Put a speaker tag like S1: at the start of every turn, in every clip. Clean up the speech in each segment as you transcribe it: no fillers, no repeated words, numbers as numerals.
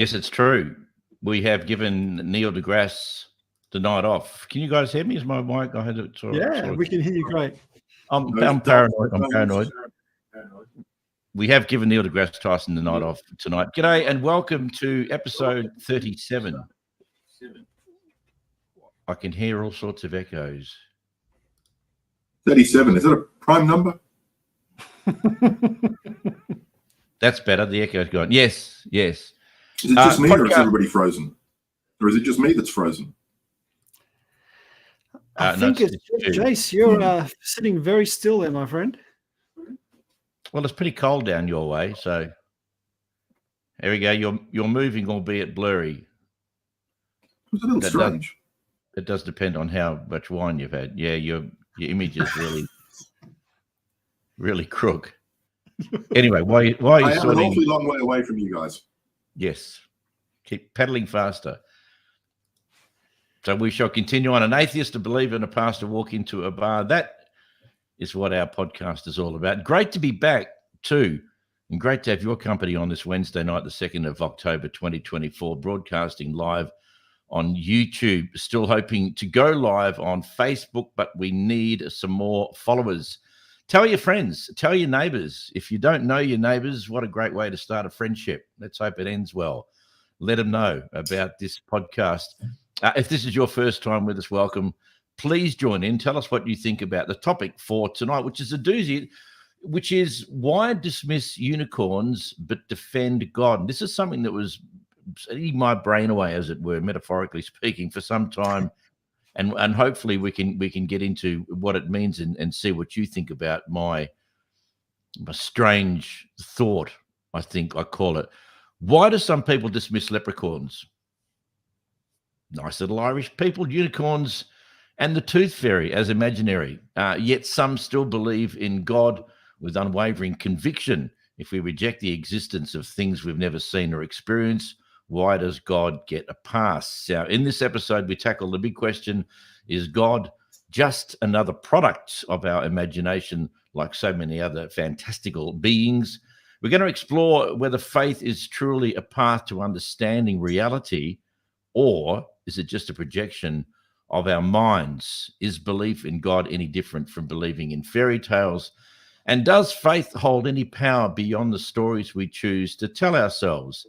S1: Yes, it's true. We have given Neil deGrasse the night off. Can you guys hear me? Is my mic? I had it
S2: we can hear you great.
S1: I'm paranoid. We have given Neil deGrasse Tyson the night off tonight. G'day and welcome to episode 37. I can hear all sorts of echoes.
S3: 37, is that a prime number?
S1: That's better. The echo's gone. Yes.
S3: Is it just me or is everybody frozen? Or is it just me that's frozen?
S2: I think it's Jace. You're sitting very still there, my friend.
S1: Well, it's pretty cold down your way, so there we go. You're moving, albeit blurry.
S3: It's a little strange.
S1: It does depend on how much wine you've had. Yeah, your image is really crook. Anyway, why are you
S3: I am an awfully long way away from you guys.
S1: Yes. Keep paddling faster. So we shall continue on. An atheist, a believer, and a pastor walk into a bar. That is what our podcast is all about. Great to be back too, and great to have your company on this Wednesday night, the 2nd of October, 2024, broadcasting live on YouTube. Still hoping to go live on Facebook, but we need some more followers. Tell your friends, tell your neighbours. If you don't know your neighbours, what a great way to start a friendship. Let's hope it ends well. Let them know about this podcast. If this is your first time with us, welcome. Please join in. Tell us what you think about the topic for tonight, which is a doozy, which is why dismiss unicorns but defend God? And this is something that was eating my brain away, as it were, metaphorically speaking, for some time. And hopefully we can get into what it means and see what you think about my strange thought, I think I call it. Why do some people dismiss leprechauns? Nice little Irish people, unicorns, and the tooth fairy as imaginary. Yet some still believe in God with unwavering conviction. If we reject the existence of things we've never seen or experienced, why does God get a pass? Now, in this episode, we tackle the big question, is God just another product of our imagination like so many other fantastical beings? We're going to explore whether faith is truly a path to understanding reality, or is it just a projection of our minds? Is belief in God any different from believing in fairy tales? And does faith hold any power beyond the stories we choose to tell ourselves?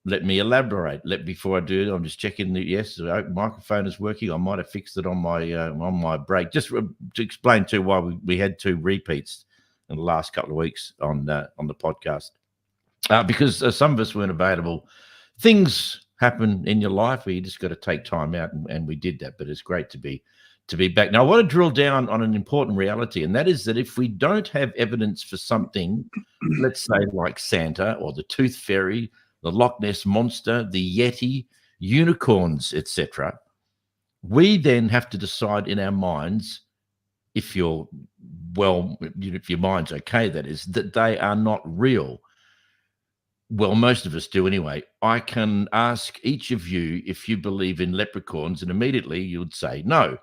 S1: Let me elaborate. Before I do, I'm just checking that yes, the microphone is working. I might have fixed it on my break. Just to explain too why we had 2 repeats in the last couple of weeks on the podcast, because some of us weren't available. Things happen in your life where you just got to take time out, and we did that. But it's great to be back. Now I want to drill down on an important reality, and that is that if we don't have evidence for something, let's say like Santa or the Tooth Fairy, the Loch Ness Monster, the Yeti, unicorns, etc., we then have to decide in our minds, if your mind's okay, that is, that they are not real. Well, most of us do anyway. I can ask each of you if you believe in leprechauns, and immediately you would say no,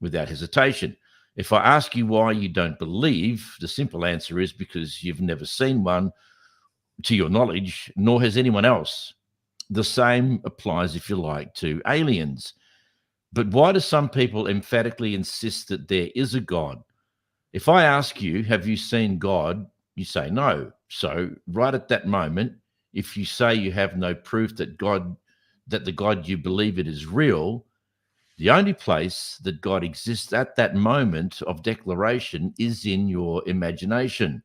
S1: without hesitation. If I ask you why you don't believe, the simple answer is because you've never seen one, to your knowledge, nor has anyone else. The same applies, if you like, to aliens. But why do some people emphatically insist that there is a God? If I ask you, have you seen God? You say no. So right at that moment, if you say you have no proof that the God you believe in is real, the only place that God exists at that moment of declaration is in your imagination.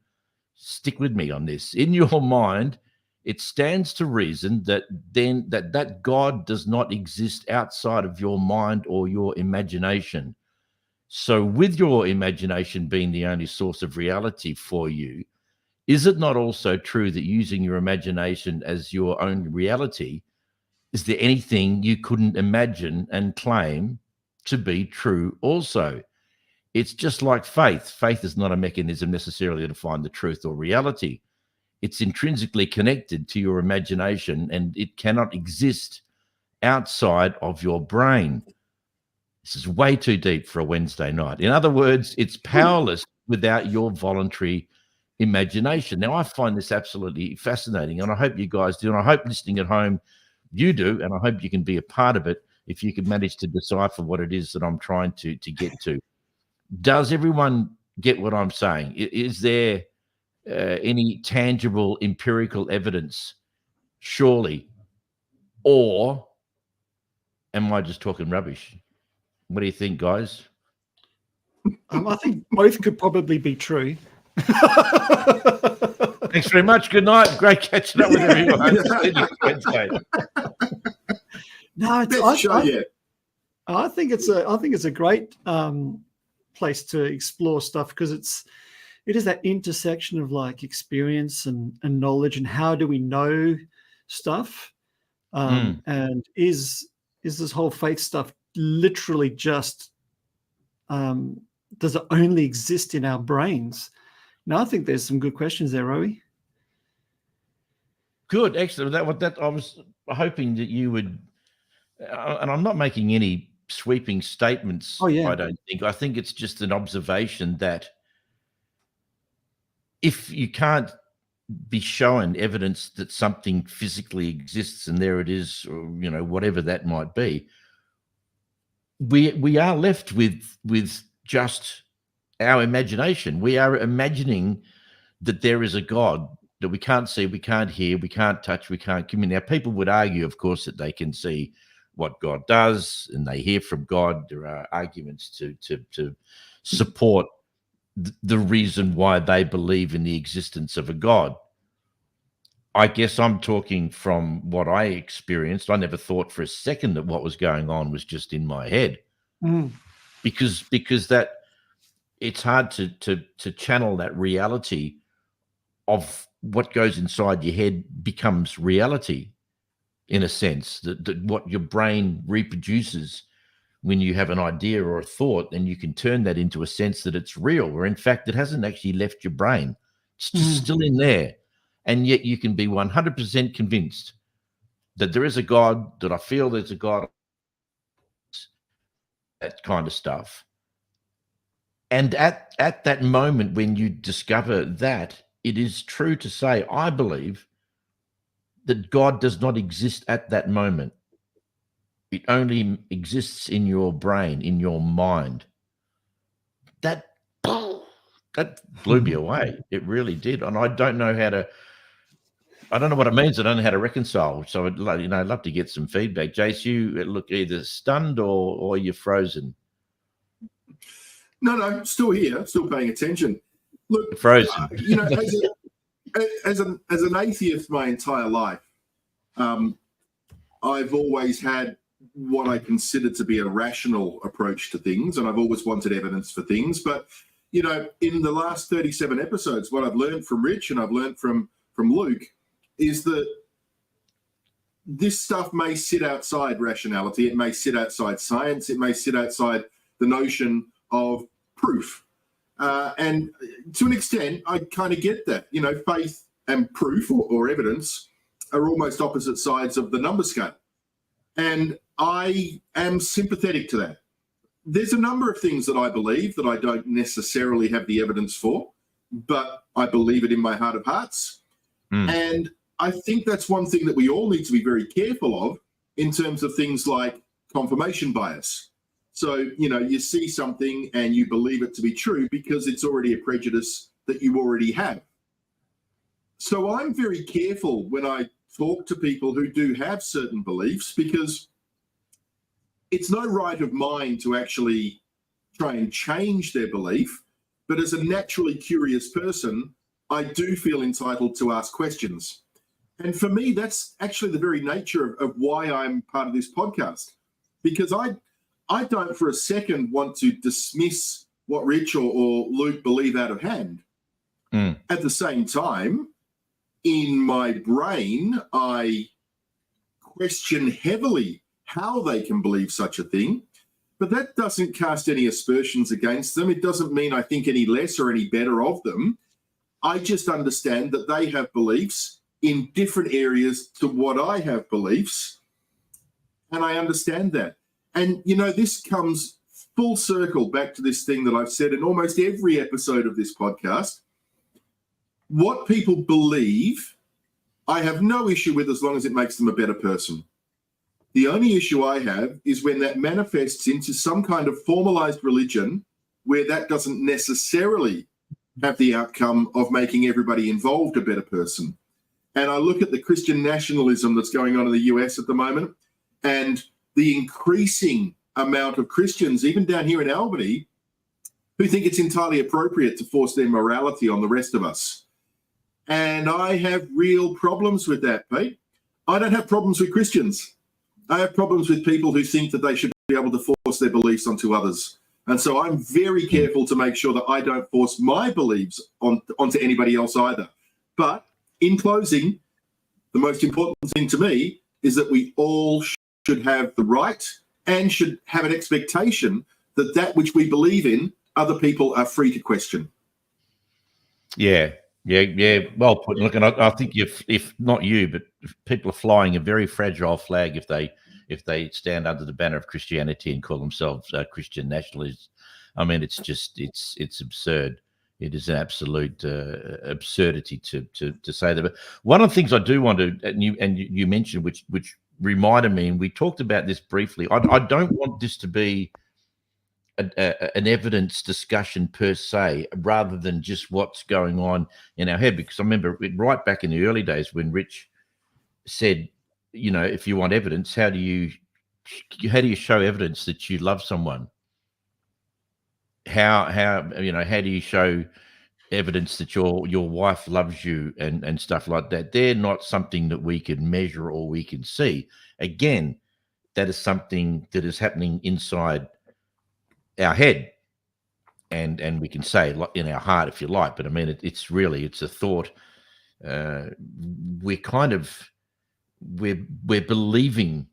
S1: Stick with me on this. In your mind, it stands to reason that then that God does not exist outside of your mind or your imagination. So with your imagination being the only source of reality for you, is it not also true that using your imagination as your own reality, is there anything you couldn't imagine and claim to be true also? It's just like faith. Faith is not a mechanism necessarily to find the truth or reality. It's intrinsically connected to your imagination, and it cannot exist outside of your brain. This is way too deep for a Wednesday night. In other words, it's powerless without your voluntary imagination. Now, I find this absolutely fascinating, and I hope you guys do, and I hope listening at home you do, and I hope you can be a part of it if you can manage to decipher what it is that I'm trying to get to. Does everyone get what I'm saying? Is there any tangible empirical evidence, surely, or am I just talking rubbish? What do you think, guys?
S2: I think both could probably be true.
S1: Thanks very much. Good night. Great catching up with everyone. Wednesday.
S2: No, I think it's a great place to explore stuff, because it is that intersection of like experience and knowledge, and how do we know stuff, and is this whole faith stuff literally just does it only exist in our brains? Now, I think there's some good questions there, Rowie.
S1: Good, excellent. That I was hoping that you would, and I'm not making any sweeping statements.
S2: Oh, yeah.
S1: I don't think. I think it's just an observation that if you can't be shown evidence that something physically exists and there it is, or whatever that might be, we are left with just our imagination. We are imagining that there is a God that we can't see, we can't hear, we can't touch, we can't communicate. Now, people would argue, of course, that they can see what God does and they hear from God. There are arguments to support the reason why they believe in the existence of a God. I guess I'm talking from what I experienced. I never thought for a second that what was going on was just in my head, because that it's hard to channel that reality of what goes inside your head becomes reality, in a sense, that what your brain reproduces when you have an idea or a thought, then you can turn that into a sense that it's real, where in fact it hasn't actually left your brain. It's just still in there. And yet you can be 100% convinced that there is a God, that I feel there's a God, that kind of stuff. And at that moment when you discover that, it is true to say, I believe, that God does not exist at that moment. It only exists in your brain, in your mind. That blew me away. It really did. And I don't know what it means. I don't know how to reconcile. So I'd love to get some feedback. Jace, you look either stunned or you're frozen.
S3: No, still here, still paying attention. Look,
S1: frozen.
S3: As an atheist my entire life, I've always had what I consider to be a rational approach to things, and I've always wanted evidence for things. But in the last 37 episodes, what I've learned from Rich and I've learned from Luke is that this stuff may sit outside rationality. It may sit outside science. It may sit outside the notion of proof. And to an extent, I kind of get that. Faith and proof or evidence are almost opposite sides of the number scale. And I am sympathetic to that. There's a number of things that I believe that I don't necessarily have the evidence for, but I believe it in my heart of hearts. And I think that's one thing that we all need to be very careful of in terms of things like confirmation bias. So, you see something and you believe it to be true because it's already a prejudice that you already have. So I'm very careful when I talk to people who do have certain beliefs, because it's no right of mine to actually try and change their belief. But as a naturally curious person, I do feel entitled to ask questions. And for me, that's actually the very nature of why I'm part of this podcast, because I don't for a second want to dismiss what Rich or Luke believe out of hand. At the same time, in my brain, I question heavily how they can believe such a thing, but that doesn't cast any aspersions against them. It doesn't mean I think any less or any better of them. I just understand that they have beliefs in different areas to what I have beliefs, and I understand that. And, this comes full circle back to this thing that I've said in almost every episode of this podcast. what people believe, I have no issue with as long as it makes them a better person. The only issue I have is when that manifests into some kind of formalized religion where that doesn't necessarily have the outcome of making everybody involved a better person. And I look at the Christian nationalism that's going on in the US at the moment, and the increasing amount of Christians, even down here in Albany, who think it's entirely appropriate to force their morality on the rest of us. And I have real problems with that, Pete. I don't have problems with Christians. I have problems with people who think that they should be able to force their beliefs onto others. And so I'm very careful to make sure that I don't force my beliefs onto anybody else either. But in closing, the most important thing to me is that we all should have the right and should have an expectation that that which we believe in, other people are free to question.
S1: Yeah. Well put. Look, and I think if not you, but people are flying a very fragile flag if they stand under the banner of Christianity and call themselves Christian nationalists. I mean, it's absurd. It is an absolute absurdity to say that. But one of the things I do want to, and you mentioned, which reminded me, and we talked about this briefly. I don't want this to be an evidence discussion per se, rather than just what's going on in our head. Because I remember right back in the early days when Rich said, you know, if you want evidence, how do you show evidence that you love someone? How do you show evidence that your wife loves you and stuff like that? They're not something that we can measure or we can see. Again, that is something that is happening inside our head, and we can say in our heart, if you like. But I mean, it's a thought. We're believing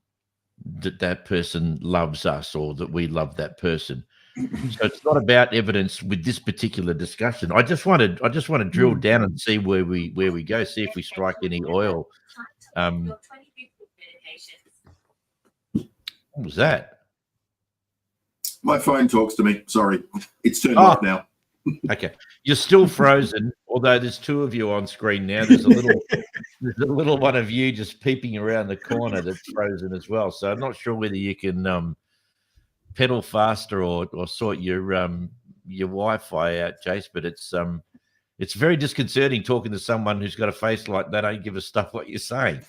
S1: that person loves us, or that we love that person. So it's not about evidence with this particular discussion. I just want to drill down and see where we go. See if we strike any oil. What was that?
S3: My phone talks to me. Sorry, it's turned off now.
S1: Okay, you're still frozen. Although there's two of you on screen now. There's a little one of you just peeping around the corner that's frozen as well. So I'm not sure whether you can pedal faster or sort your Wi-Fi out, Jace. But it's very disconcerting talking to someone who's got a face like they don't give a stuff what you're saying.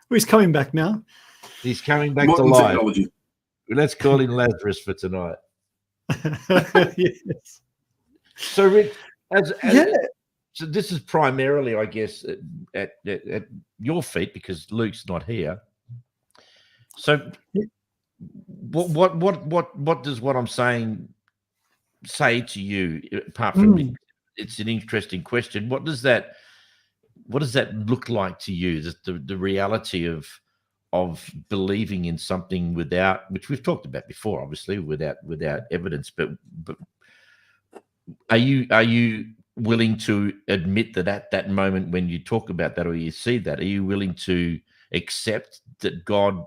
S2: He's coming back now.
S1: He's coming back
S3: Modern
S1: to life.
S3: technology.
S1: Let's call him Lazarus for tonight.
S2: Yes.
S1: So, Rick, so this is primarily, I guess, at your feet, because Luke's not here. So, what does what I'm saying say to you? Apart from it's an interesting question. What does that look like to you? The reality of believing in something which we've talked about before, obviously, without evidence. But are you willing to admit that at that moment when you talk about that or you see that, are you willing to accept that God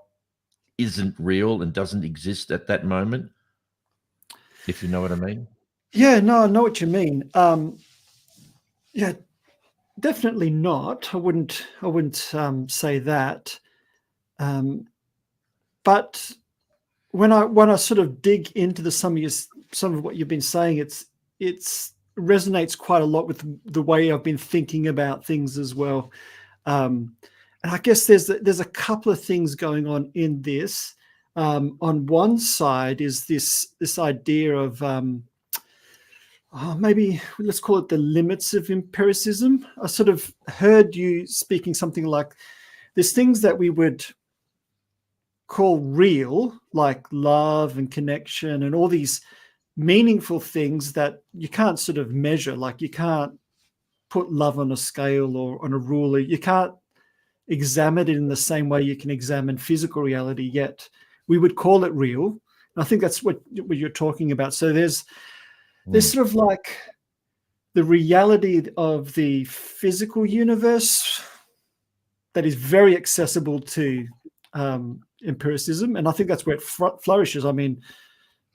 S1: isn't real and doesn't exist at that moment? If you know what I mean?
S2: Yeah, no, I know what you mean. Yeah, definitely not. I wouldn't say that. But when I sort of dig into some of what you've been saying, it's resonates quite a lot with the way I've been thinking about things as well. And I guess there's a couple of things going on in this. On one side is this idea of maybe let's call it the limits of empiricism. I sort of heard you speaking something like there's things that we would call real, like love and connection and all these meaningful things that you can't sort of measure. Like you can't put love on a scale or on a ruler. You can't examine it in the same way you can examine physical reality, yet we would call it real. And I think that's what you're talking about. So there's sort of like the reality of the physical universe that is very accessible to empiricism, and I think that's where it flourishes. I mean,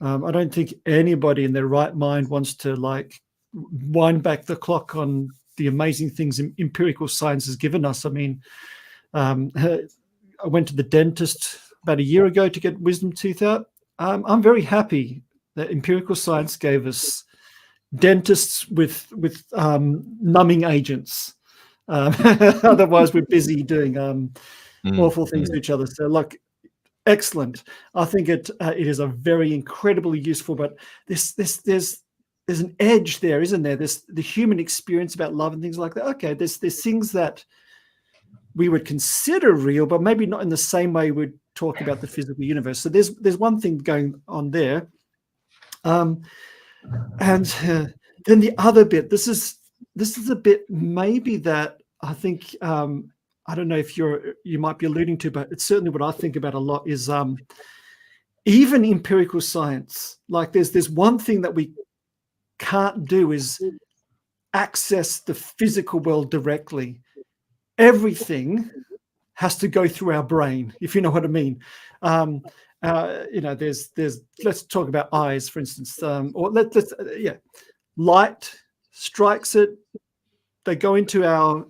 S2: I don't think anybody in their right mind wants to like wind back the clock on the amazing things empirical science has given us. I mean, I went to the dentist about a year ago to get wisdom tooth out. I'm very happy that empirical science gave us dentists with numbing agents. Otherwise, we're busy doing awful things to each other. So, like, excellent. I think it is a very incredibly useful. But there's an edge there, isn't there? There's the human experience about love and things like that. Okay, there's things that we would consider real, but maybe not in the same way we'd talk about the physical universe. So there's one thing going on there. And then the other bit, this is a bit maybe that I think, I don't know if you might be alluding to, but it's certainly what I think about a lot is even empirical science. Like there's one thing that we can't do is access the physical world directly. Everything has to go through our brain, if you know what I mean. There's let's talk about eyes, for instance, or light strikes it, they go into our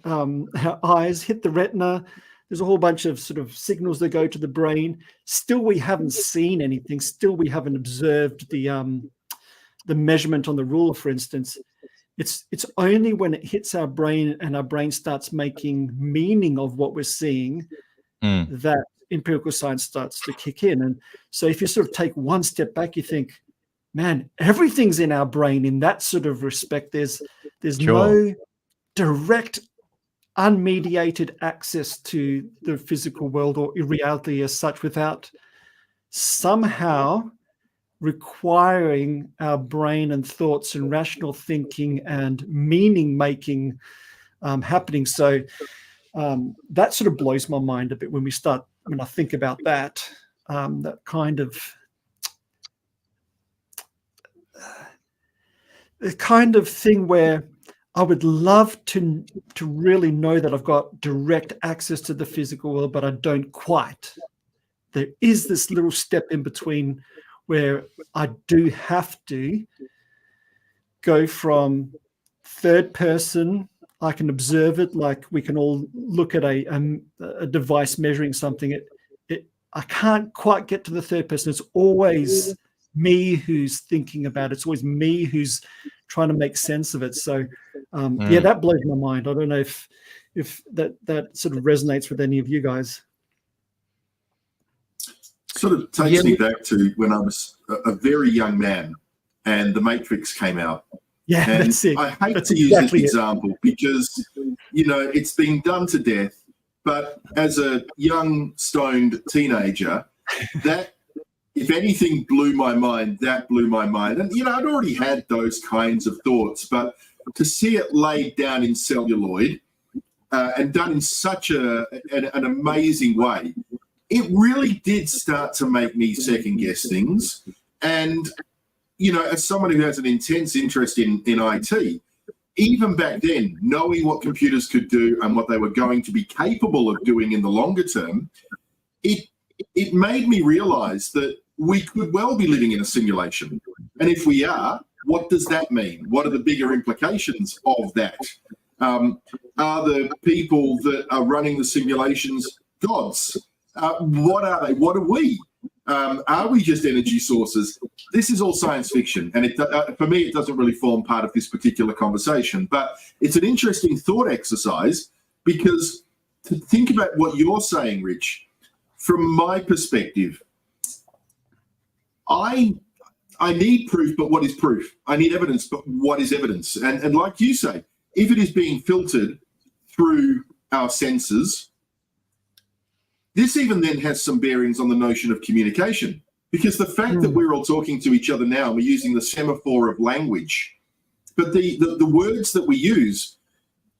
S2: eyes, hit the retina. There's a whole bunch of sort of signals that go to the brain. Still, we haven't seen anything. Still, we haven't observed the measurement on the ruler, for instance. It's only when it hits our brain and our brain starts making meaning of what we're seeing that empirical science starts to kick in. And so if you sort of take one step back, you think, man, everything's in our brain in that sort of respect. There's no direct, unmediated access to the physical world or reality as such without somehow requiring our brain and thoughts and rational thinking and meaning making happening. So that sort of blows my mind a bit when I think about that, that kind of the kind of thing where I would love to really know that I've got direct access to the physical world, but I don't quite. There is this little step in between where I do have to go from third person. I can observe it, like we can all look at a device measuring something. I can't quite get to the third person. It's always me who's thinking about it. It's always me who's trying to make sense of it. So that blows my mind. I don't know if that sort of resonates with any of you guys.
S3: Sort of takes me back to when I was a very young man and The Matrix came out.
S2: Yeah,
S3: and
S2: that's it.
S3: I hate
S2: that's
S3: to
S2: exactly
S3: use this example because, it's been done to death. But as a young, stoned teenager, that, if anything blew my mind, that blew my mind. And, I'd already had those kinds of thoughts, but to see it laid down in celluloid and done in such an amazing way, it really did start to make me second guess things. And, as someone who has an intense interest in IT, even back then, knowing what computers could do and what they were going to be capable of doing in the longer term, it made me realize that we could well be living in a simulation. And if we are, what does that mean? What are the bigger implications of that? Are the people that are running the simulations gods? What are they? What are we? Are we just energy sources? This is all science fiction. And for me, it doesn't really form part of this particular conversation. But it's an interesting thought exercise because to think about what you're saying, Rich, from my perspective, I need proof, but what is proof? I need evidence, but what is evidence? And like you say, if it is being filtered through our senses, this even then has some bearings on the notion of communication, because the fact that we're all talking to each other now, and we're using the semaphore of language, but the words that we use,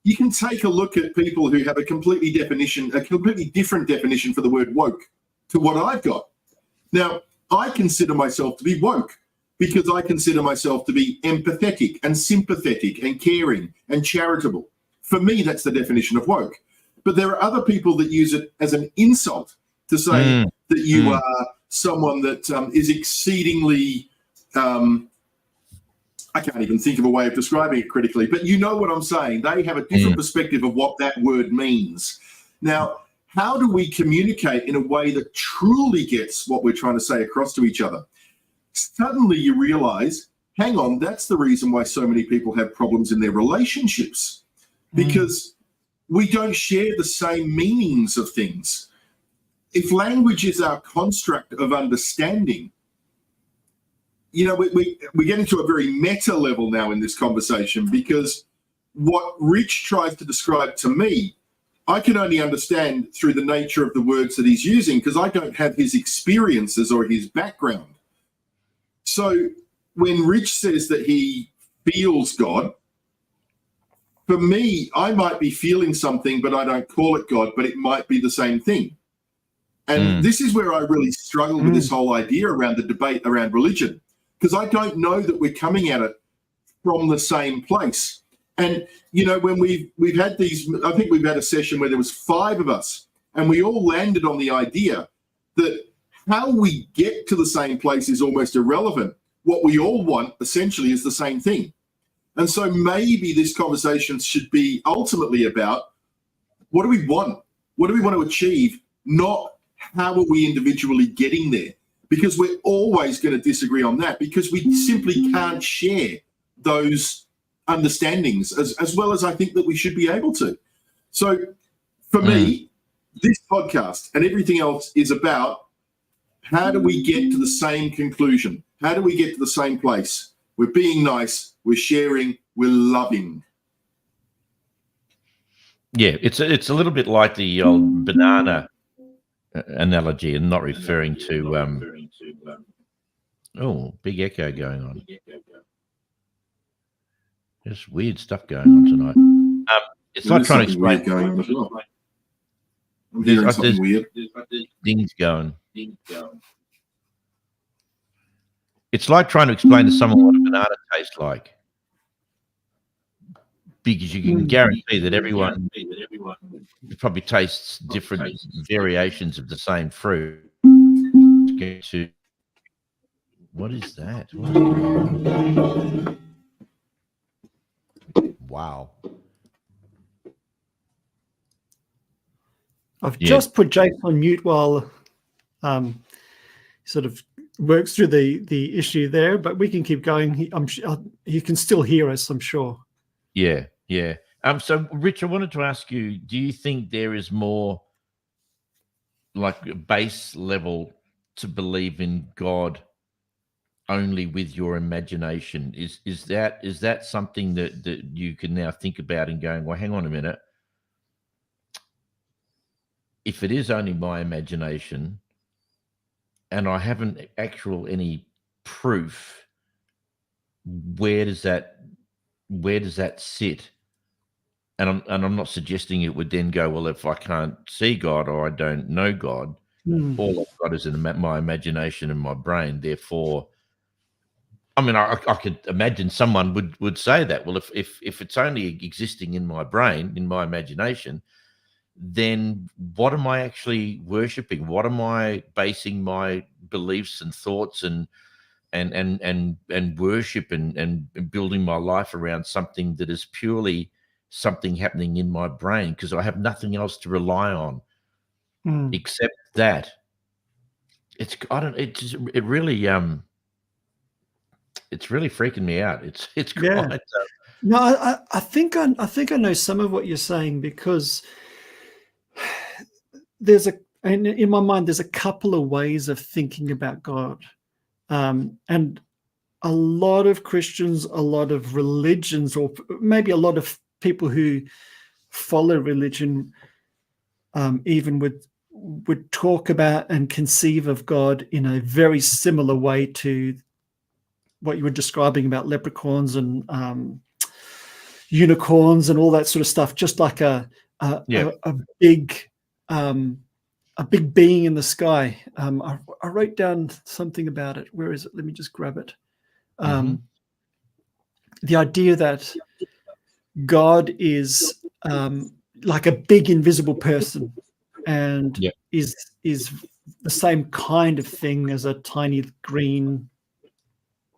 S3: you can take a look at people who have a completely different definition for the word woke to what I've got. Now, I consider myself to be woke because I consider myself to be empathetic and sympathetic and caring and charitable. For me, that's the definition of woke. But there are other people that use it as an insult to say that you are someone that is exceedingly I can't even think of a way of describing it critically, but you know what I'm saying. They have a different perspective of what that word means. Now, how do we communicate in a way that truly gets what we're trying to say across to each other? Suddenly you realize, hang on, that's the reason why so many people have problems in their relationships, because we don't share the same meanings of things. If language is our construct of understanding, you know, we get into a very meta level now in this conversation, because what Rich tries to describe to me, I can only understand through the nature of the words that he's using, because I don't have his experiences or his background. So when Rich says that he feels God, for me, I might be feeling something, but I don't call it God, but it might be the same thing. And this is where I really struggle with this whole idea around the debate around religion, because I don't know that we're coming at it from the same place. And, you know, when we've had these, I think we've had a session where there was 5 of us, and we all landed on the idea that how we get to the same place is almost irrelevant. What we all want essentially is the same thing. And so maybe this conversation should be ultimately about, what do we want? What do we want to achieve? Not how are we individually getting there? Because we're always going to disagree on that, because we simply can't share those understandings as well as I think that we should be able to. So for me, this podcast and everything else is about, how do we get to the same conclusion? How do we get to the same place? We're being nice, we're sharing, we're loving.
S1: Yeah, it's a little bit like the old banana analogy, and not referring to oh, big echo going on. Just weird stuff going on tonight. It's like trying to explain.
S3: Going on as well. I'm hearing something weird.
S1: Things going. It's like trying to explain to someone what a banana tastes like, because you can guarantee that everyone probably tastes different variations of the same fruit. What is that? Wow.
S2: I've just put Jake on mute while sort of works through the issue there, but we can keep going. He can still hear us, I'm sure.
S1: Yeah. So, Rich, I wanted to ask you, do you think there is more like a base level to believe in God only with your imagination? Is that something that you can now think about and going, well, hang on a minute. If it is only my imagination and I haven't any proof, where does that sit? And I'm not suggesting it would then go, well, if I can't see God or I don't know God, all I've got is in my imagination and my brain. Therefore, I mean, I could imagine someone would say that. Well, if it's only existing in my brain, in my imagination, then what am I actually worshipping? What am I basing my beliefs and thoughts and worship and building my life around something that is purely something happening in my brain, because I have nothing else to rely on except that. It's really freaking me out. It's quite.
S2: No, I think I know some of what you're saying, because in my mind there's a couple of ways of thinking about God, and a lot of Christians, a lot of religions, or maybe a lot of people who follow religion, even would talk about and conceive of God in a very similar way to what you were describing about leprechauns and unicorns and all that sort of stuff, just like a big being in the sky. I wrote down something about it. Where is it? Let me just grab it. The idea that God is like a big invisible person, and is the same kind of thing as a tiny green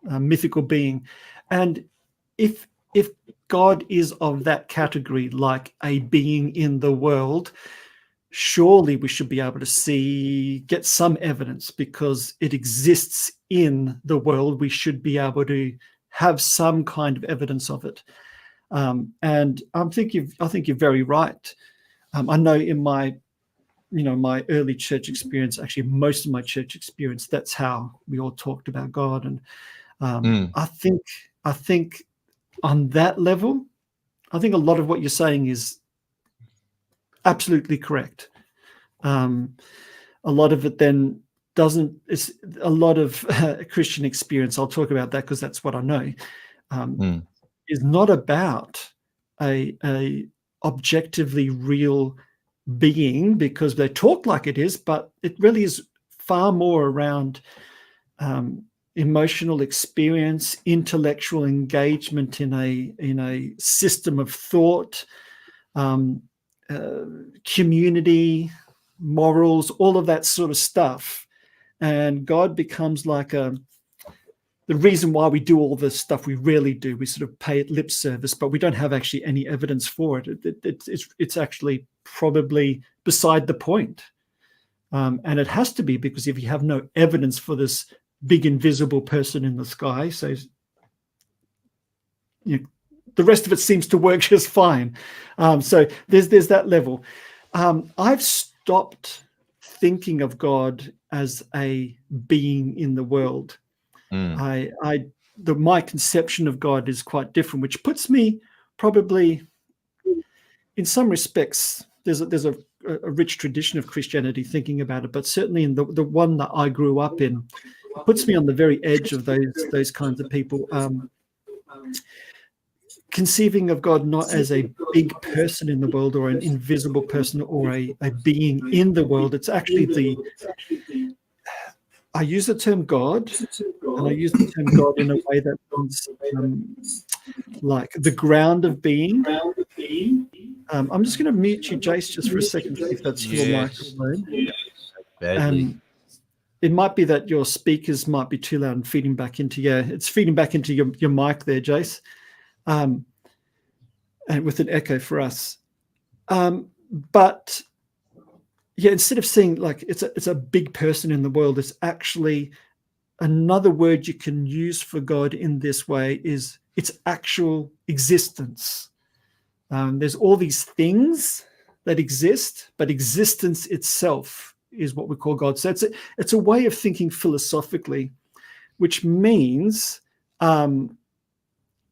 S2: mythical being, And if God is of that category, like a being in the world, surely we should be able to get some evidence because it exists in the world. We should be able to have some kind of evidence of it. And I think you're very right. I know in my early church experience, actually most of my church experience, that's how we all talked about God. And I think on that level, I think a lot of what you're saying is absolutely correct. A lot of it then doesn't. It's a lot of Christian experience. I'll talk about that because that's what I know. Is not about a objectively real being because they talk like it is, but it really is far more around emotional experience, intellectual engagement in a system of thought, community, morals, all of that sort of stuff. And God becomes like the reason why we do all this stuff we rarely do. We sort of pay it lip service, but we don't have actually any evidence for it. It's actually probably beside the point. And it has to be, because if you have no evidence for this big invisible person in the sky, so the rest of it seems to work just fine. So there's that level. I've stopped thinking of God as a being in the world. My conception of God is quite different, which puts me probably, in some respects, there's a rich tradition of Christianity thinking about it, but certainly in the one that I grew up in, puts me on the very edge of those kinds of people. Conceiving of God not as a big person in the world or an invisible person or a being in the world. It's actually I use the term God, and I use the term God in a way that means like the ground of being. I'm just going to mute you, Jace, just for a second, see if that's your microphone. It might be that your speakers might be too loud and feeding back into it's feeding back into your mic there, Jace. And with an echo for us. But yeah, instead of saying like it's a big person in the world, it's actually another word you can use for God in this way is its actual existence. There's all these things that exist, but existence itself is what we call God. So it's a way of thinking philosophically, which means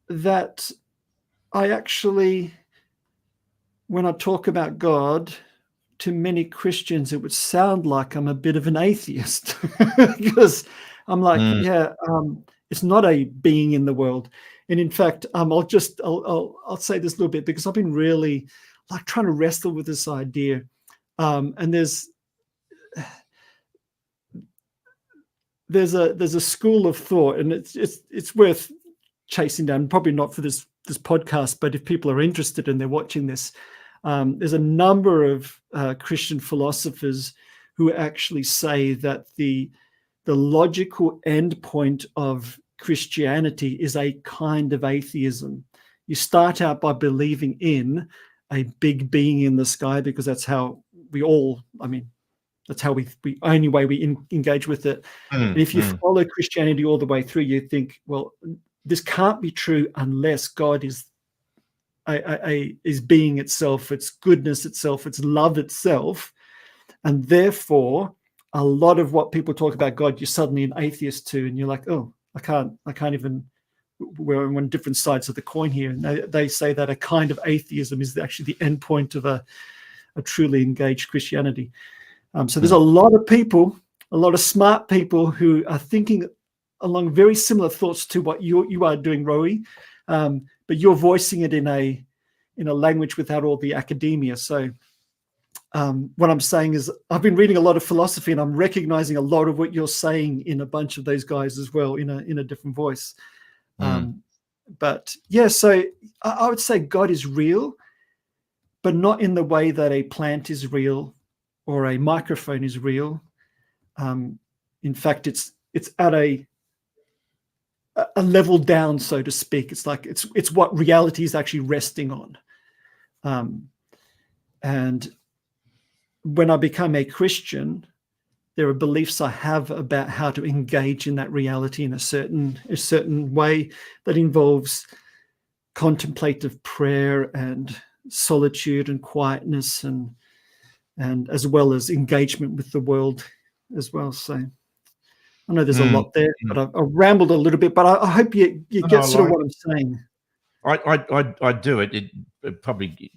S2: that I actually, when I talk about God, to many Christians, it would sound like I'm a bit of an atheist because I'm like, it's not a being in the world. And in fact, I'll say this a little bit because I've been really like trying to wrestle with this idea. And there's a school of thought, and it's worth chasing down. Probably not for this podcast, but if people are interested and they're watching this, there's a number of Christian philosophers who actually say that the logical endpoint of Christianity is a kind of atheism. You start out by believing in a big being in the sky because that's how we all, that's how we only way we engage with it. And if you follow Christianity all the way through, you think, well, this can't be true unless God is being itself, its goodness itself, its love itself. And therefore, a lot of what people talk about God, you're suddenly an atheist too. And you're like, oh, I can't even, we're on different sides of the coin here. And they say that a kind of atheism is actually the end point of a truly engaged Christianity. So there's a lot of people, a lot of smart people who are thinking along very similar thoughts to what you are doing, Rowie, but you're voicing it in a language without all the academia. So what I'm saying is I've been reading a lot of philosophy, and I'm recognizing a lot of what you're saying in a bunch of those guys as well, in a different voice. But yeah, so I would say God is real, but not in the way that a plant is real or a microphone is real. In fact, it's at a a level down, so to speak. It's like it's what reality is actually resting on. And when I become a Christian, there are beliefs I have about how to engage in that reality in a certain way that involves contemplative prayer and solitude and quietness, and as well as engagement with the world as well. So I know there's a lot there, but I rambled a little bit, but I hope you get sort of what I'm saying.
S1: I do it. It probably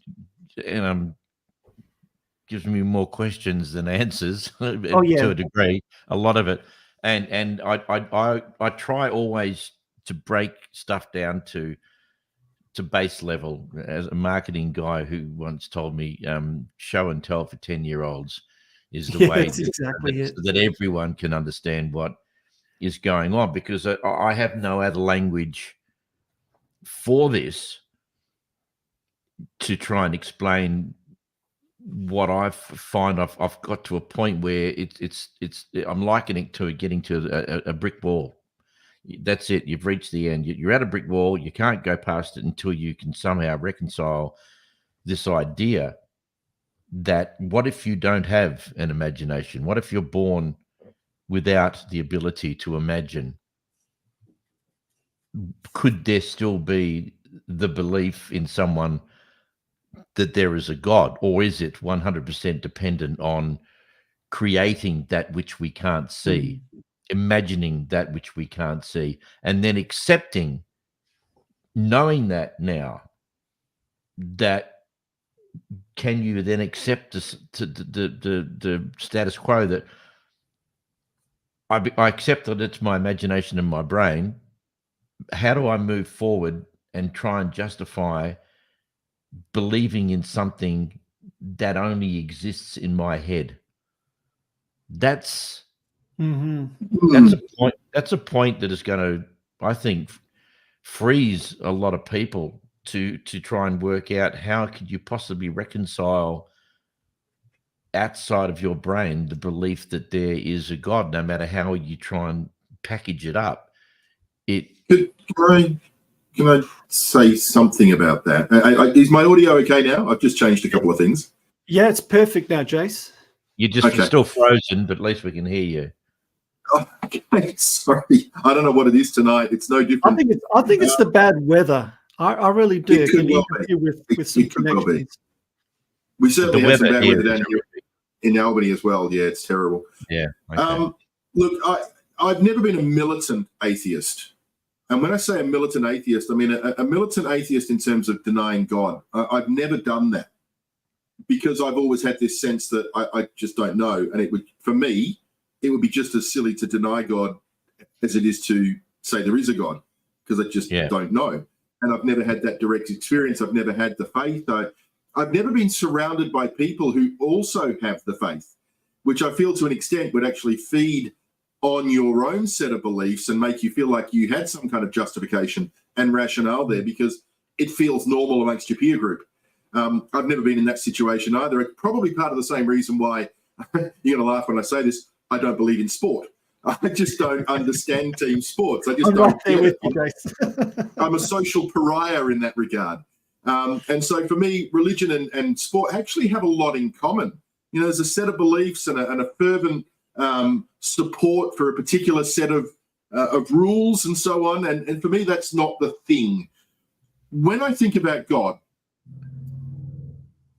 S1: gives me more questions than answers.
S2: Oh, yeah.
S1: To a degree, a lot of it, and I try always to break stuff down to base level. As a marketing guy who once told me, show and tell for 10-year-olds is the way
S2: That's exactly it.
S1: that everyone can understand what is going on, because I have no other language for this to try and explain what I find. I've got to a point where it's I'm likening it to getting to a brick wall. That's it. You've reached the end. You're at a brick wall. You can't go past it until you can somehow reconcile this idea that what if you don't have an imagination? What if you're born without the ability to imagine? Could there still be the belief in someone that there is a God, or is it 100% dependent on creating that which we can't see, imagining that which we can't see, and then accepting, knowing that now, that can you then accept the status quo that I accept that it's my imagination and my brain. How do I move forward and try and justify believing in something that only exists in my head? That's a point. That's a point that is going to, I think, freeze a lot of people to try and work out how could you possibly reconcile outside of your brain the belief that there is a God, no matter how you try and package it up.
S3: Can I say something about that? Is my audio okay now? I've just changed a couple of things.
S2: Yeah, it's perfect now, Jace.
S1: You're still frozen, but at least we can hear you.
S3: Oh, okay, sorry. I don't know what it is tonight. It's no different.
S2: I think it's the bad weather. I really do. It can interfere with some connections. Well,
S3: we certainly have some bad weather down here in Albany as well. Yeah, it's terrible.
S1: Yeah. Okay.
S3: Look, I've never been a militant atheist. And when I say a militant atheist, I mean a militant atheist in terms of denying God. I've never done that because I've always had this sense that I just don't know. And it would, for me, it would be just as silly to deny God as it is to say there is a God, because I just don't know. And I've never had that direct experience. I've never had the faith. I've never been surrounded by people who also have the faith, which I feel to an extent would actually feed on your own set of beliefs and make you feel like you had some kind of justification and rationale there, because it feels normal amongst your peer group. I've never been in that situation either. It's probably part of the same reason why, you're going to laugh when I say this, I don't believe in sport. I just don't understand team sports. I just don't get it. I'm a social pariah in that regard. And so for me, religion and sport actually have a lot in common. You know, there's a set of beliefs and a fervent support for a particular set of rules and so on. And for me, that's not the thing. When I think about God,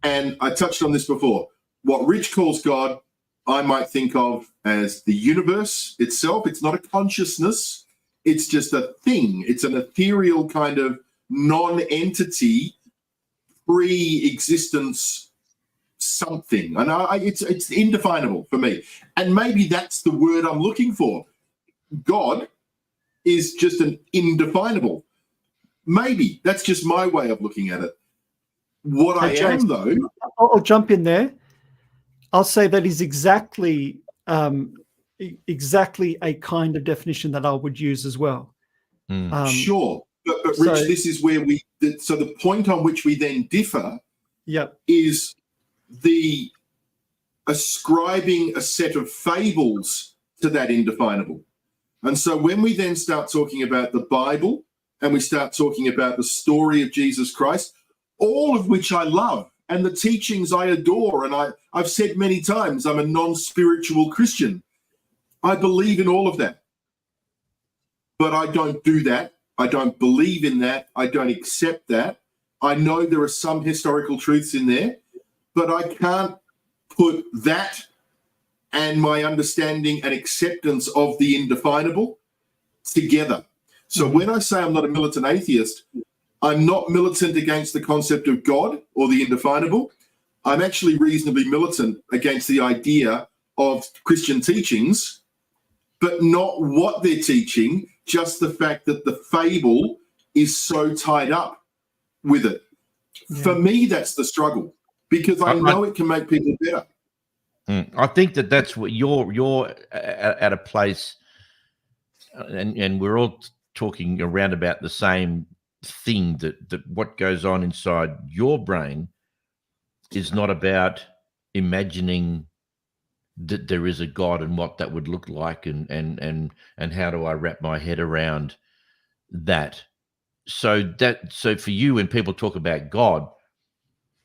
S3: and I touched on this before, what Rich calls God, I might think of as the universe itself. It's not a consciousness. It's just a thing. It's an ethereal kind of non-entity, pre-existence something. And it's indefinable for me. And maybe that's the word I'm looking for. God is just an indefinable. Maybe that's just my way of looking at it. What I am, though...
S2: I'll jump in there. I'll say that is exactly a kind of definition that I would use as well.
S3: Sure. But Rich, this is where so the point on which we then differ is the ascribing a set of fables to that indefinable. And so when we then start talking about the Bible and we start talking about the story of Jesus Christ, all of which I love, and the teachings I adore, and I've said many times, I'm a non-spiritual Christian. I believe in all of that. But I don't do that. I don't believe in that. I don't accept that. I know there are some historical truths in there, but I can't put that and my understanding and acceptance of the indefinable together. So when I say I'm not a militant atheist, I'm not militant against the concept of God or the indefinable. I'm actually reasonably militant against the idea of Christian teachings, but not what they're teaching, just the fact that the fable is so tied up with it. Yeah. For me, that's the struggle, because I know it can make people better.
S1: I think that's what you're at a place, and we're all talking around about the same thing, that what goes on inside your brain is not about imagining that there is a God and what that would look like, and how do I wrap my head around that. So for you, when people talk about God,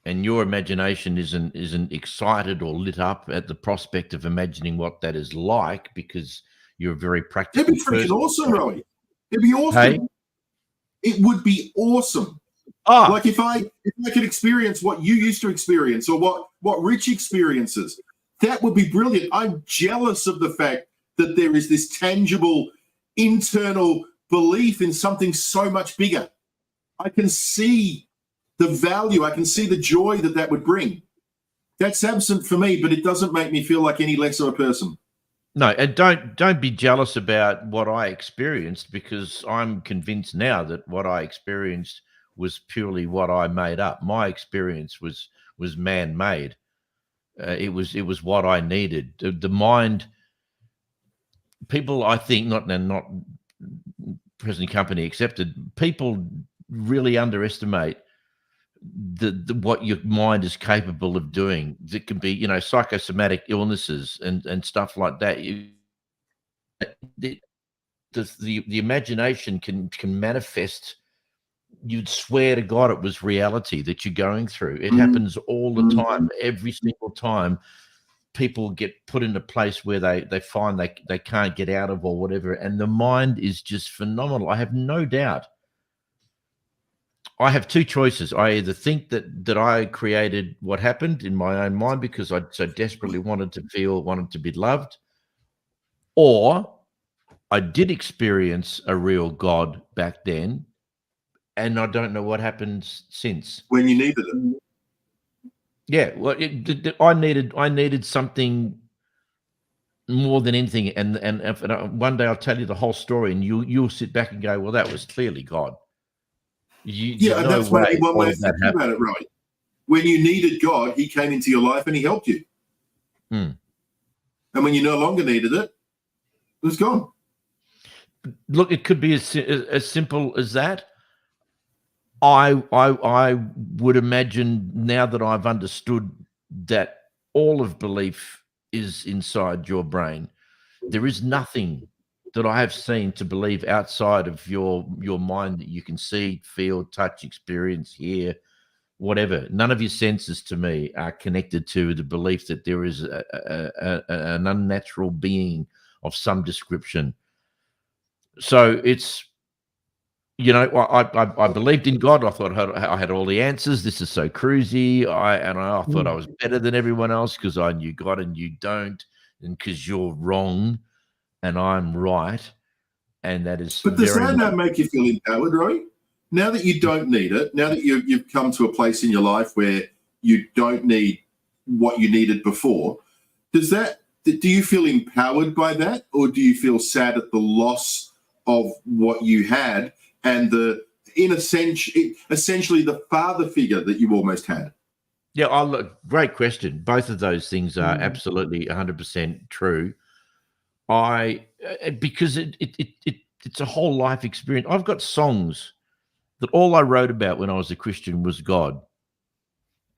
S1: and your imagination isn't excited or lit up at the prospect of imagining what that is like, because you're a very practical
S3: person. It'd be freaking awesome, Roy. It'd be awesome.
S1: Hey?
S3: It would be awesome. Like if I could experience what you used to experience, or what Rich experiences, that would be brilliant. I'm jealous of the fact that there is this tangible internal belief in something so much bigger. I can see the value, I can see the joy that would bring. That's absent for me, but it doesn't make me feel like any less of a person.
S1: No, and don't be jealous about what I experienced, because I'm convinced now that what I experienced was purely what I made up. My experience was man-made. It was what I needed. The mind, people, I think, not present company accepted, people really underestimate the what your mind is capable of doing. It can be, psychosomatic illnesses and stuff like that. The imagination can manifest. You'd swear to God it was reality that you're going through. It happens all the time. Every single time people get put in a place where they find they can't get out of, or whatever, and the mind is just phenomenal. I have no doubt. I have two choices. I either think that I created what happened in my own mind because I so desperately wanted to be loved, or I did experience a real God back then, and I don't know what happened since.
S3: When you needed it.
S1: Yeah, well, I needed something more than anything, and one day I'll tell you the whole story, and you'll sit back and go, well, that was clearly God.
S3: That's maybe one way of thinking about it, right? When you needed God, he came into your life and he helped you. And when you no longer needed it, it was gone.
S1: Look, it could be as simple as that. I would imagine, now that I've understood that all of belief is inside your brain, there is nothing that I have seen to believe outside of your mind that you can see, feel, touch, experience, hear, whatever. None of your senses, to me, are connected to the belief that there is an unnatural being of some description. So it's, I believed in God. I thought I had all the answers. This is so cruisy. I thought I was better than everyone else because I knew God and you don't, and because you're wrong and I'm right. And that is.
S3: But does that not make you feel empowered, Roy? Now that you don't need it, now that you've come to a place in your life where you don't need what you needed before, do you feel empowered by that, or do you feel sad at the loss of what you had and essentially the father figure that you almost had?
S1: Yeah, great question. Both of those things are absolutely 100% true. Because it's a whole life experience. I've got songs that all I wrote about when I was a Christian was God,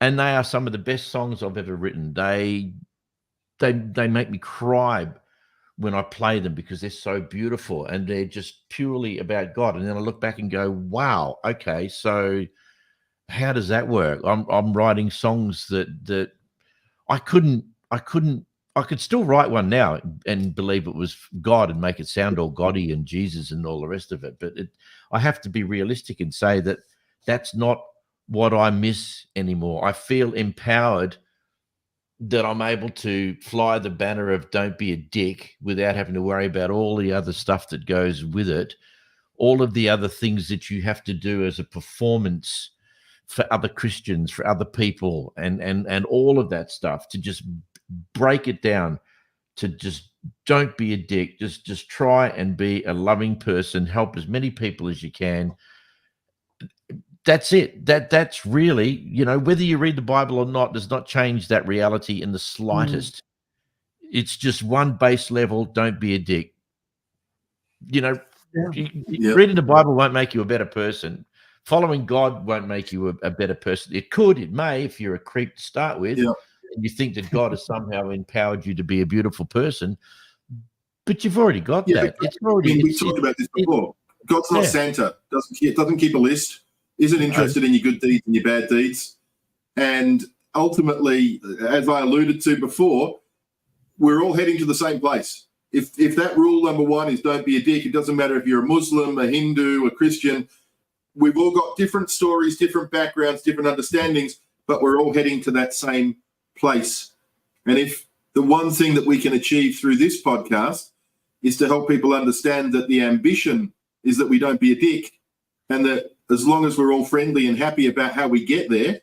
S1: and they are some of the best songs I've ever written. They make me cry when I play them because they're so beautiful and they're just purely about God. And then I look back and go, wow, okay, so how does that work? I'm writing songs that I could still write one now and believe it was God and make it sound all Goddy and Jesus and all the rest of it. But I have to be realistic and say that that's not what I miss anymore. I feel empowered that I'm able to fly the banner of don't be a dick without having to worry about all the other stuff that goes with it, all of the other things that you have to do as a performance for other Christians, for other people, and all of that stuff, to just break it down to just don't be a dick. Just try and be a loving person, help as many people as you can. That's it. That's really, whether you read the Bible or not does not change that reality in the slightest. It's just one base level. Don't be a dick. Reading the Bible won't make you a better person. Following God won't make you a better person. It may, if you're a creep to start with, and you think that God has somehow empowered you to be a beautiful person, but you've already got that. It's already.
S3: We talked about this before. God's not Santa. Doesn't keep a list. Isn't interested in your good deeds and your bad deeds. And ultimately, as I alluded to before, we're all heading to the same place. If that rule number one is don't be a dick, it doesn't matter if you're a Muslim, a Hindu, a Christian. We've all got different stories, different backgrounds, different understandings, but we're all heading to that same place. And if the one thing that we can achieve through this podcast is to help people understand that the ambition is that we don't be a dick, and that as long as we're all friendly and happy about how we get there,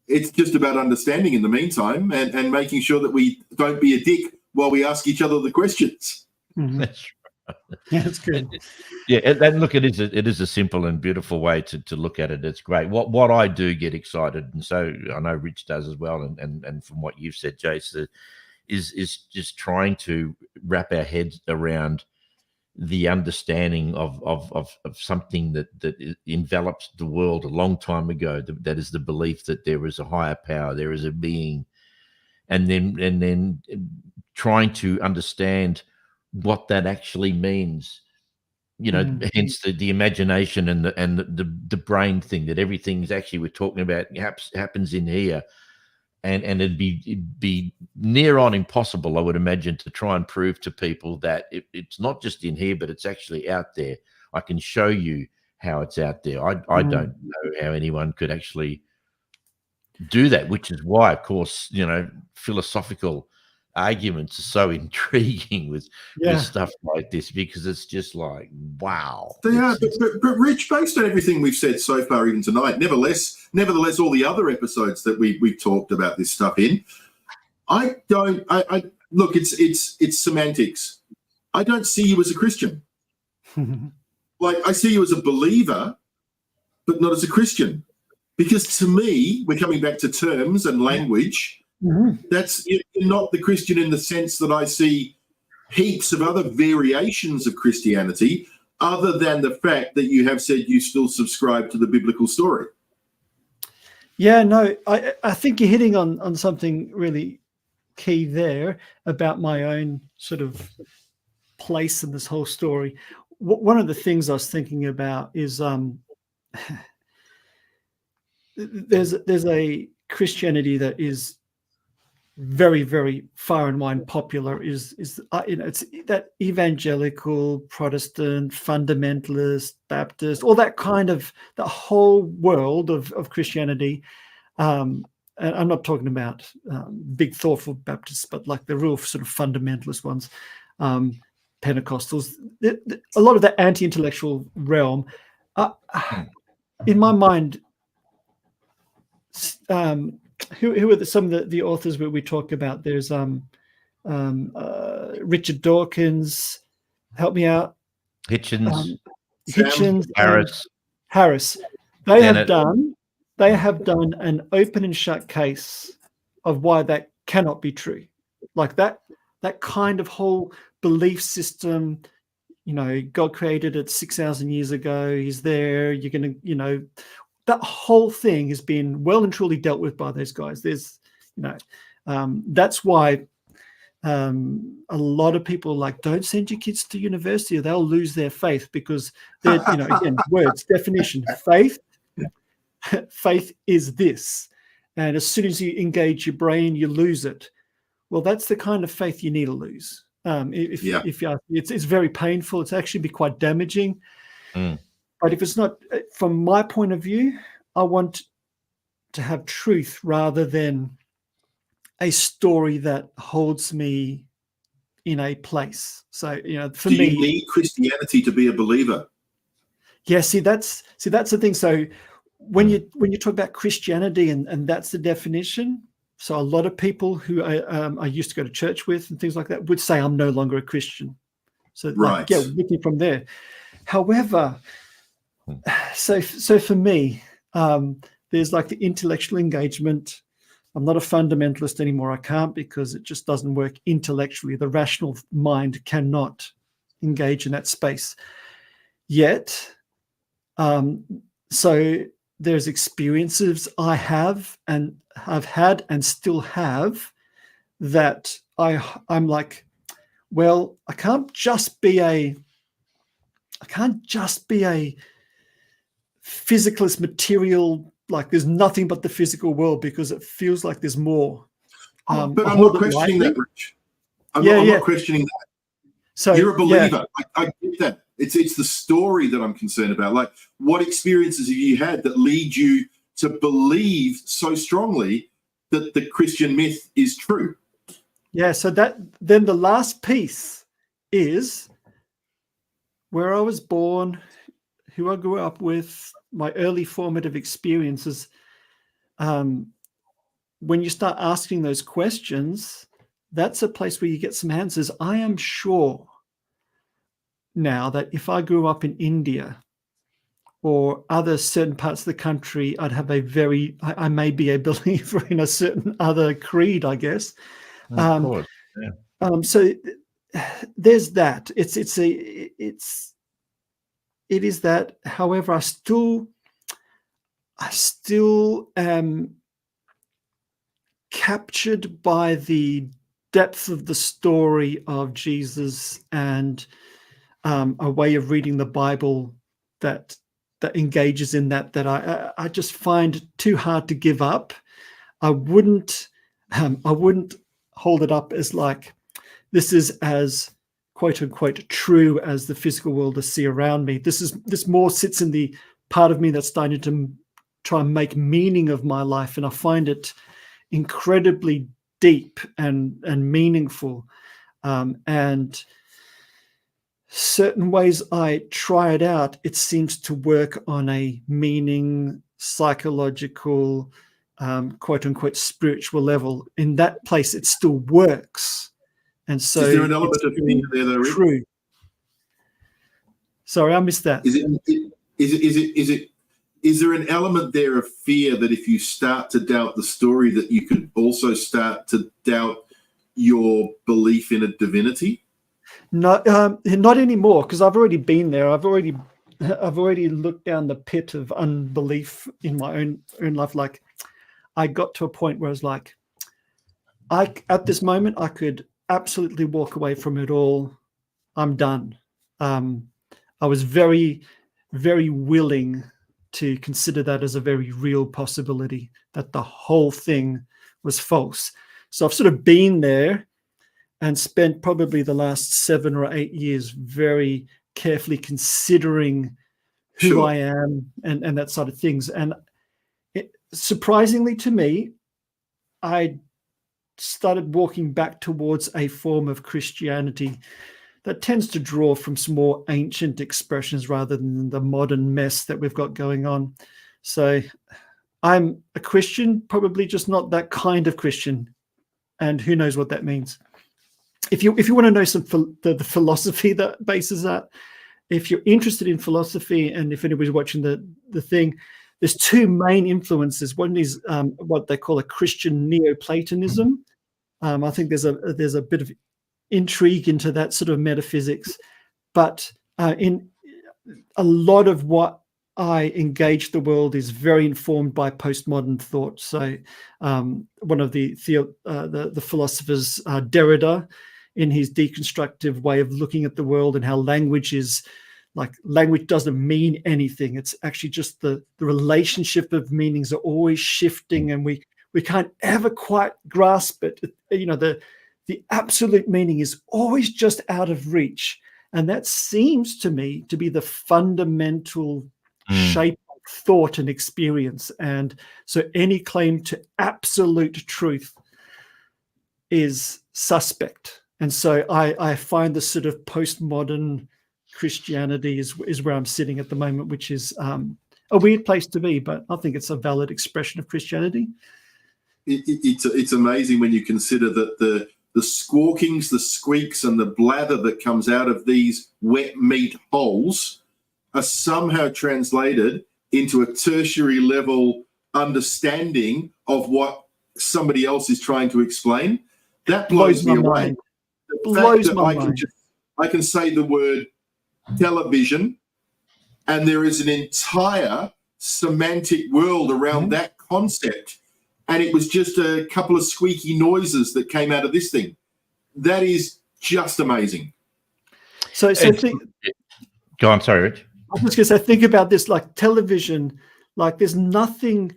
S3: it's just about understanding in the meantime and making sure that we don't be a dick while we ask each other the questions.
S1: That's right.
S2: Yeah, that's good.
S1: And look, it is a simple and beautiful way to look at it. It's great. What I do get excited, and so I know Rich does as well, and from what you've said, Jace, is just trying to wrap our heads around the understanding of something that envelops the world a long time ago. That is the belief that there is a higher power, there is a being, and then trying to understand what that actually means. Hence the imagination and the brain thing, that everything's actually we're talking about happens in here. And it'd be near on impossible, I would imagine, to try and prove to people that it's not just in here, but it's actually out there. I can show you how it's out there. I don't know how anyone could actually do that, which is why, of course, philosophical arguments are so intriguing with stuff like this, because it's just like, wow.
S3: They are, but Rich, based on everything we've said so far, even tonight, nevertheless, all the other episodes that we've talked about this stuff in, I look, it's semantics. I don't see you as a Christian. Like, I see you as a believer, but not as a Christian. Because to me, we're coming back to terms and language. That's you're not the Christian in the sense that I see heaps of other variations of Christianity, other than the fact that you have said you still subscribe to the biblical story.
S2: Yeah, no, I think you're hitting on something really key there about my own sort of place in this whole story. One of the things I was thinking about is there's a Christianity that is very, very far and wide popular is it's that evangelical, Protestant, fundamentalist, Baptist, all that kind of the whole world of Christianity. And I'm not talking about big thoughtful Baptists, but like the real sort of fundamentalist ones, Pentecostals, a lot of that anti-intellectual realm. In my mind, who are some of the authors where we talk about? There's Richard Dawkins. Help me out.
S1: Hitchens,
S2: Harris. They have done an open and shut case of why that cannot be true. Like that kind of whole belief system. God created it 6,000 years ago. He's there. You're going to, that whole thing has been well and truly dealt with by those guys. There's, that's why A lot of people like, don't send your kids to university or they'll lose their faith, because they're, again, words, definition, faith is this. And as soon as you engage your brain, you lose it. Well, that's the kind of faith you need to lose. If you ask me, it's very painful. It's actually be quite damaging. But if it's not, from my point of view, I want to have truth rather than a story that holds me in a place. So, for me,
S3: you need Christianity to be a believer?
S2: Yeah, that's the thing. So when you talk about Christianity and that's the definition, so a lot of people who I used to go to church with and things like that would say I'm no longer a Christian. So
S3: right,
S2: looking from there. However, so for me, there's like the intellectual engagement. I'm not a fundamentalist anymore. I can't, because it just doesn't work intellectually. The rational mind cannot engage in that space. Yet, so there's experiences I have and I've had and still have that I'm like, well, I can't just be a physicalist material, like there's nothing but the physical world, because it feels like there's more.
S3: But I'm not questioning that, Rich. I'm not questioning that.
S2: So
S3: you're a believer. I get that. It's the story that I'm concerned about. Like, what experiences have you had that lead you to believe so strongly that the Christian myth is true?
S2: Yeah, so then the last piece is where I was born, who I grew up with, my early formative experiences. When you start asking those questions, that's a place where you get some answers. I am sure now that if I grew up in India or other certain parts of the country, I'd have I may be a believer in a certain other creed, I guess.
S1: Of course. Yeah.
S2: So there's that. It is that. However, I still am captured by the depth of the story of Jesus and a way of reading the Bible that engages in that I just find too hard to give up. I wouldn't hold it up as like this is as quote unquote true as the physical world I see around me. This more sits in the part of me that's starting to try and make meaning of my life, and I find it incredibly deep and meaningful. And certain ways I try it out, it seems to work on a meaning, psychological, quote unquote spiritual level. In that place, it still works. And so
S3: is there an element of fear there, though?
S2: True. Sorry, I missed that.
S3: Is there an element there of fear that if you start to doubt the story, that you could also start to doubt your belief in a divinity?
S2: No, not anymore, because I've already been there. I've already looked down the pit of unbelief in my own life. Like, I got to a point where I was like, at this moment, I could absolutely walk away from it all. I'm done. I was very, very willing to consider that as a very real possibility, that the whole thing was false. So I've sort of been there and spent probably the last 7 or 8 years very carefully considering who I am and that sort of things. And surprisingly to me, I started walking back towards a form of Christianity that tends to draw from some more ancient expressions rather than the modern mess that we've got going on. So I'm a Christian, probably just not that kind of Christian. And who knows what that means. If you want to know the philosophy that bases that, if you're interested in philosophy, and if anybody's watching the thing, there's two main influences. One is what they call a Christian Neoplatonism. I think there's a bit of intrigue into that sort of metaphysics, but in a lot of what I engage the world is very informed by postmodern thought. So one of the philosophers, Derrida, in his deconstructive way of looking at the world and how language is like, language doesn't mean anything. It's actually just the relationship of meanings are always shifting, and we can't ever quite grasp it. You know, the absolute meaning is always just out of reach. And that seems to me to be the fundamental shape of thought and experience. And so any claim to absolute truth is suspect. And so I find the sort of postmodern Christianity is where I'm sitting at the moment, which is a weird place to be, but I think it's a valid expression of Christianity.
S3: It's amazing when you consider that the squawkings, the squeaks, and the blather that comes out of these wet meat holes are somehow translated into a tertiary level understanding of what somebody else is trying to explain. That blows me away.
S2: Blows my mind.
S3: I can say the word television, and there is an entire semantic world around that concept. And it was just a couple of squeaky noises that came out of this thing. That is just amazing.
S2: So
S1: go on, sorry, Rich.
S2: I was just going to say, think about this, like television, like there's nothing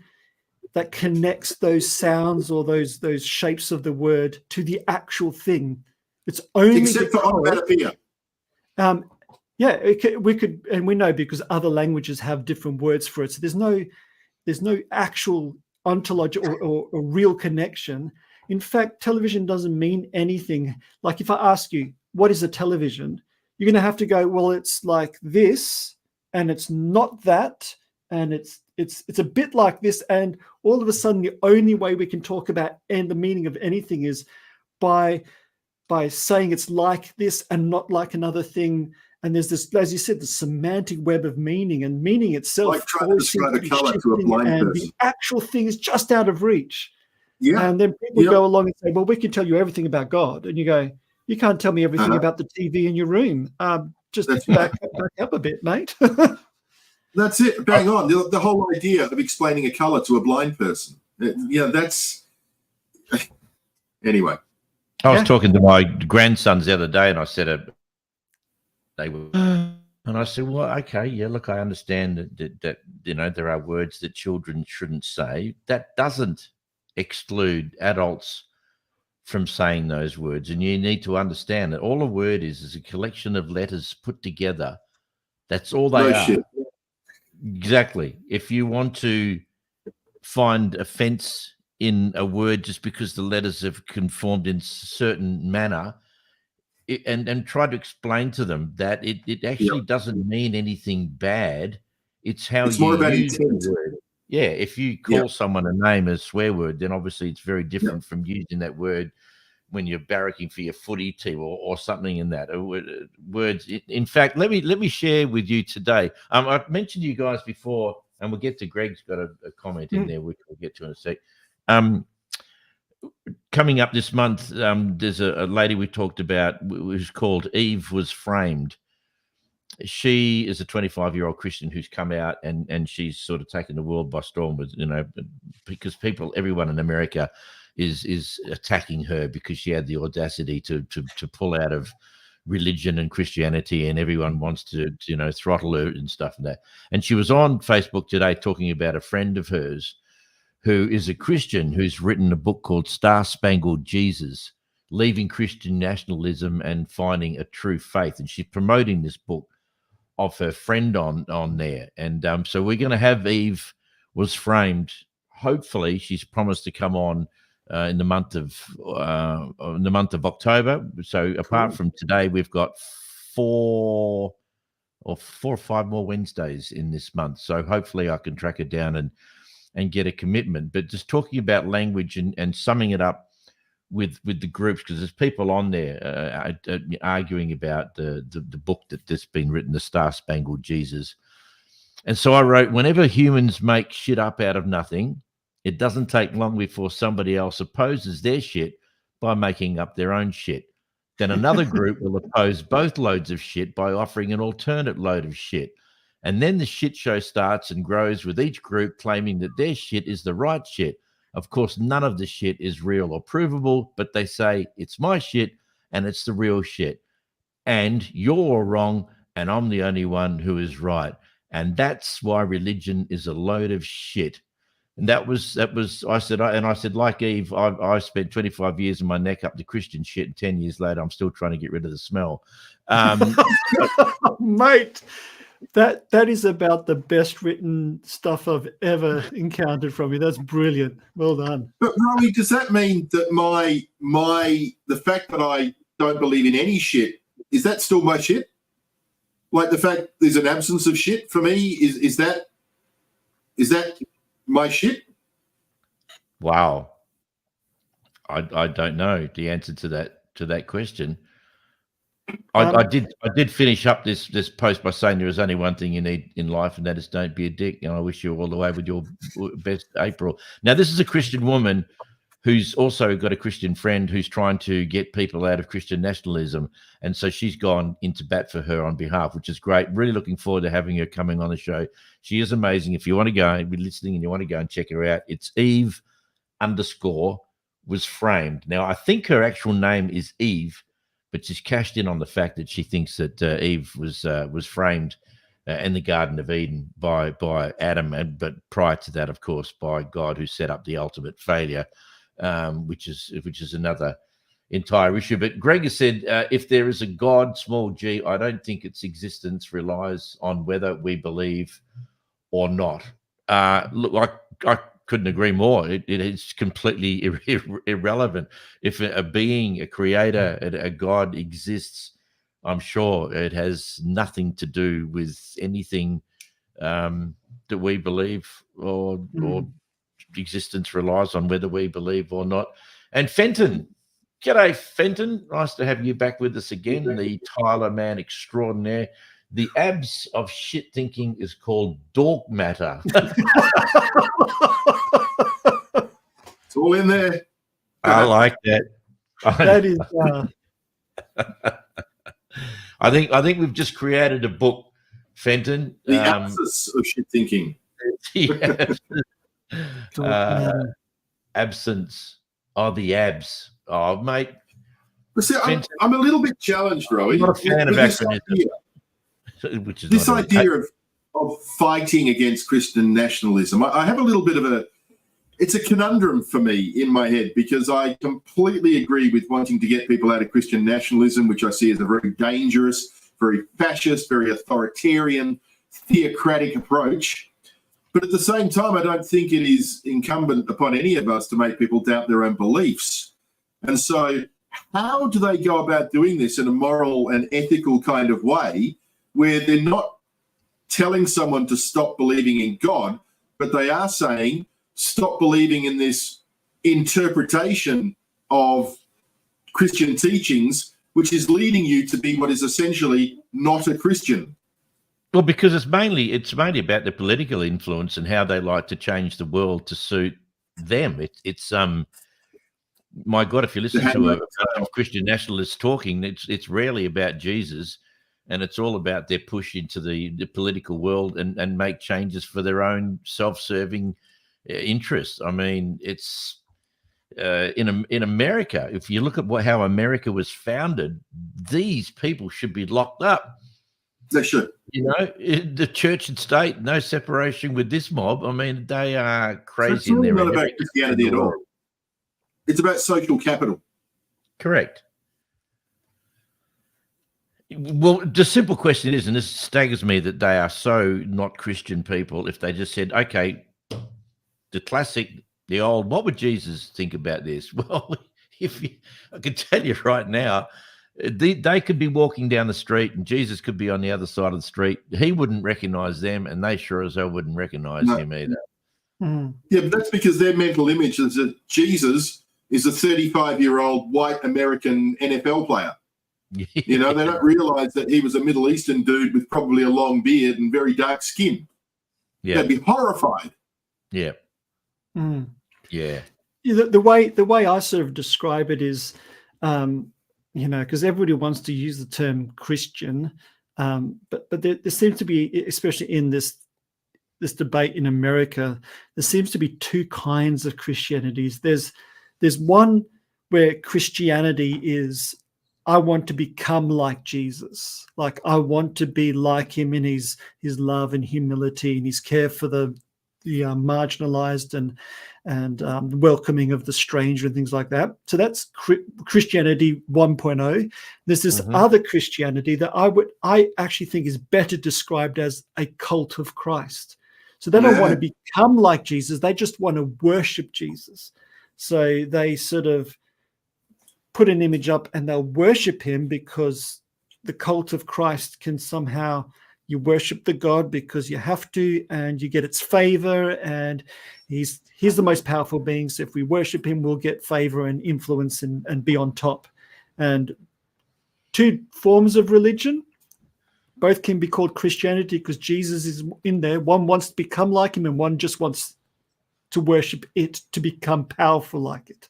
S2: that connects those sounds or those shapes of the word to the actual thing. It's only
S3: except for onomatopoeia.
S2: We could, and we know because other languages have different words for it. So there's no actual ontological or real connection. In fact, television doesn't mean anything. Like if I ask you, what is a television? You're going to have to go, well, it's like this, and it's not that, and it's a bit like this. And all of a sudden, the only way we can talk about and the meaning of anything is by saying it's like this and not like another thing. And there's this, as you said, the semantic web of meaning, and meaning itself.
S3: Like trying to describe a color to a blind person.
S2: The actual thing is just out of reach.
S3: Yeah.
S2: And then people go along and say, well, we can tell you everything about God. And you go, you can't tell me everything about the TV in your room. Just back up a bit, mate.
S3: That's it. Bang on. The whole idea of explaining a color to a blind person. That's... Anyway.
S1: I was talking to my grandsons the other day, and I said, they were, and I said, well, okay, yeah, look, I understand that you know, there are words that children shouldn't say. That doesn't exclude adults from saying those words. And you need to understand that all a word is a collection of letters put together. That's all they are. Shit. Exactly. If you want to find offense in a word just because the letters have conformed in a certain manner, and try to explain to them that it actually doesn't mean anything bad. It's how you use the word. Yeah, if you call someone a name a swear word, then obviously it's very different from using that word when you're barracking for your footy team or something in that. Words. In fact, let me share with you today. I've mentioned you guys before, and we'll get to Greg's got a comment in there, which we'll get to in a sec. Coming up this month, there's a lady we talked about who's called Eve Was Framed. She is a 25-year-old Christian who's come out and she's sort of taken the world by storm with, you know, because everyone in America is attacking her because she had the audacity to pull out of religion and Christianity, and everyone wants to you know, throttle her and stuff and that. And she was on Facebook today talking about a friend of hers who is a Christian who's written a book called Star-Spangled Jesus, Leaving Christian Nationalism and Finding a True Faith. And she's promoting this book of her friend on there. And so we're going to have Eve Was Framed. Hopefully, she's promised to come on in the month of October. So apart from today, we've got 4 or 5 more Wednesdays in this month. So hopefully I can track her down and get a commitment. But just talking about language and summing it up with the groups, because there's people on there arguing about the book that's been written, The Star-Spangled Jesus. And so I wrote, whenever humans make shit up out of nothing, it doesn't take long before somebody else opposes their shit by making up their own shit. Then another group will oppose both loads of shit by offering an alternate load of shit. And then the shit show starts and grows with each group claiming that their shit is the right shit. Of course, none of the shit is real or provable, but they say it's my shit and it's the real shit. And you're wrong and I'm the only one who is right. And that's why religion is a load of shit. And that was I said, like Eve, I spent 25 years in my neck up to Christian shit, and 10 years later I'm still trying to get rid of the smell.
S2: Mate, that is about the best written stuff I've ever encountered from you. That's brilliant. Well done.
S3: But Rowie, does that mean that the fact that I don't believe in any shit, is that still my shit? Like the fact there's an absence of shit for me, is that my shit?
S1: Wow. I don't know the answer to that question. I did finish up this post by saying there is only one thing you need in life, and that is don't be a dick. And I wish you all the way with your best, April. Now, this is a Christian woman who's also got a Christian friend who's trying to get people out of Christian nationalism. And so she's gone into bat for her on behalf, which is great. Really looking forward to having her coming on the show. She is amazing. If you want to go and be listening and you want to go and check her out, it's Eve_was framed. Now, I think her actual name is Eve, but she's cashed in on the fact that she thinks that Eve was framed in the Garden of Eden by Adam, but prior to that, of course, by God, who set up the ultimate failure, which is another entire issue. But Greg has said, if there is a God, small g, I don't think its existence relies on whether we believe or not. Look, I couldn't agree more. It is completely irrelevant. If a being, a creator, a God exists, I'm sure it has nothing to do with anything that we believe or existence relies on whether we believe or not. And Fenton, g'day, Fenton. Nice to have you back with us again, the Tyler man extraordinaire. The abs of shit thinking is called dork matter.
S3: It's all in there.
S1: I like that.
S2: That is.
S1: I think we've just created a book, Fenton.
S3: The absence of shit thinking.
S1: Absence. Oh, the abs. Oh, mate.
S3: But see, I'm a little bit challenged, Rowie.
S1: I'm not a fan of acronyms. Which is
S3: this idea of fighting against Christian nationalism. I have a little bit of it's a conundrum for me in my head, because I completely agree with wanting to get people out of Christian nationalism, which I see as a very dangerous, very fascist, very authoritarian, theocratic approach. But at the same time, I don't think it is incumbent upon any of us to make people doubt their own beliefs. And so how do they go about doing this in a moral and ethical kind of way, where they're not telling someone to stop believing in God, but they are saying, stop believing in this interpretation of Christian teachings, which is leading you to be what is essentially not a Christian?
S1: Well, because it's mainly about the political influence and how they like to change the world to suit them. It's my God, if you listen to a Christian nationalists talking, it's rarely about Jesus, and it's all about their push into the political world and make changes for their own self-serving interests. I mean, it's in America. If you look at how America was founded, these people should be locked up.
S3: They should.
S1: You know, the church and state, no separation with this mob. I mean, they are crazy.
S3: It's really not about Christianity at all. It's about social capital.
S1: Correct. Well, the simple question is, and this staggers me, that they are so not Christian people. If they just said, okay, the classic, the old, what would Jesus think about this? Well, I can tell you right now, they could be walking down the street and Jesus could be on the other side of the street. He wouldn't recognize them, and they sure as hell wouldn't recognize him either.
S3: Yeah, but that's because their mental image is that Jesus is a 35-year-old white American NFL player. You know, they don't realize that he was a Middle Eastern dude with probably a long beard and very dark skin. Yeah. They'd be horrified.
S1: Yeah. Yeah.
S2: The way I sort of describe it is, you know, because everybody wants to use the term Christian, But there seems to be, especially in this debate in America, there seems to be two kinds of Christianities. There's one where Christianity is, I want to become like Jesus. Like, I want to be like him in his love and humility and his care for the marginalized and welcoming of the stranger and things like that. So that's Christianity 1.0. There's this other Christianity that I actually think is better described as a cult of Christ. So they don't want to become like Jesus. They just want to worship Jesus. So they sort of put an image up and they'll worship him, because the cult of Christ can somehow, you worship the God because you have to, and you get its favor, and he's the most powerful being. So if we worship him, we'll get favor and influence and be on top. And two forms of religion, both can be called Christianity because Jesus is in there. One wants to become like him, and one just wants to worship it to become powerful like it.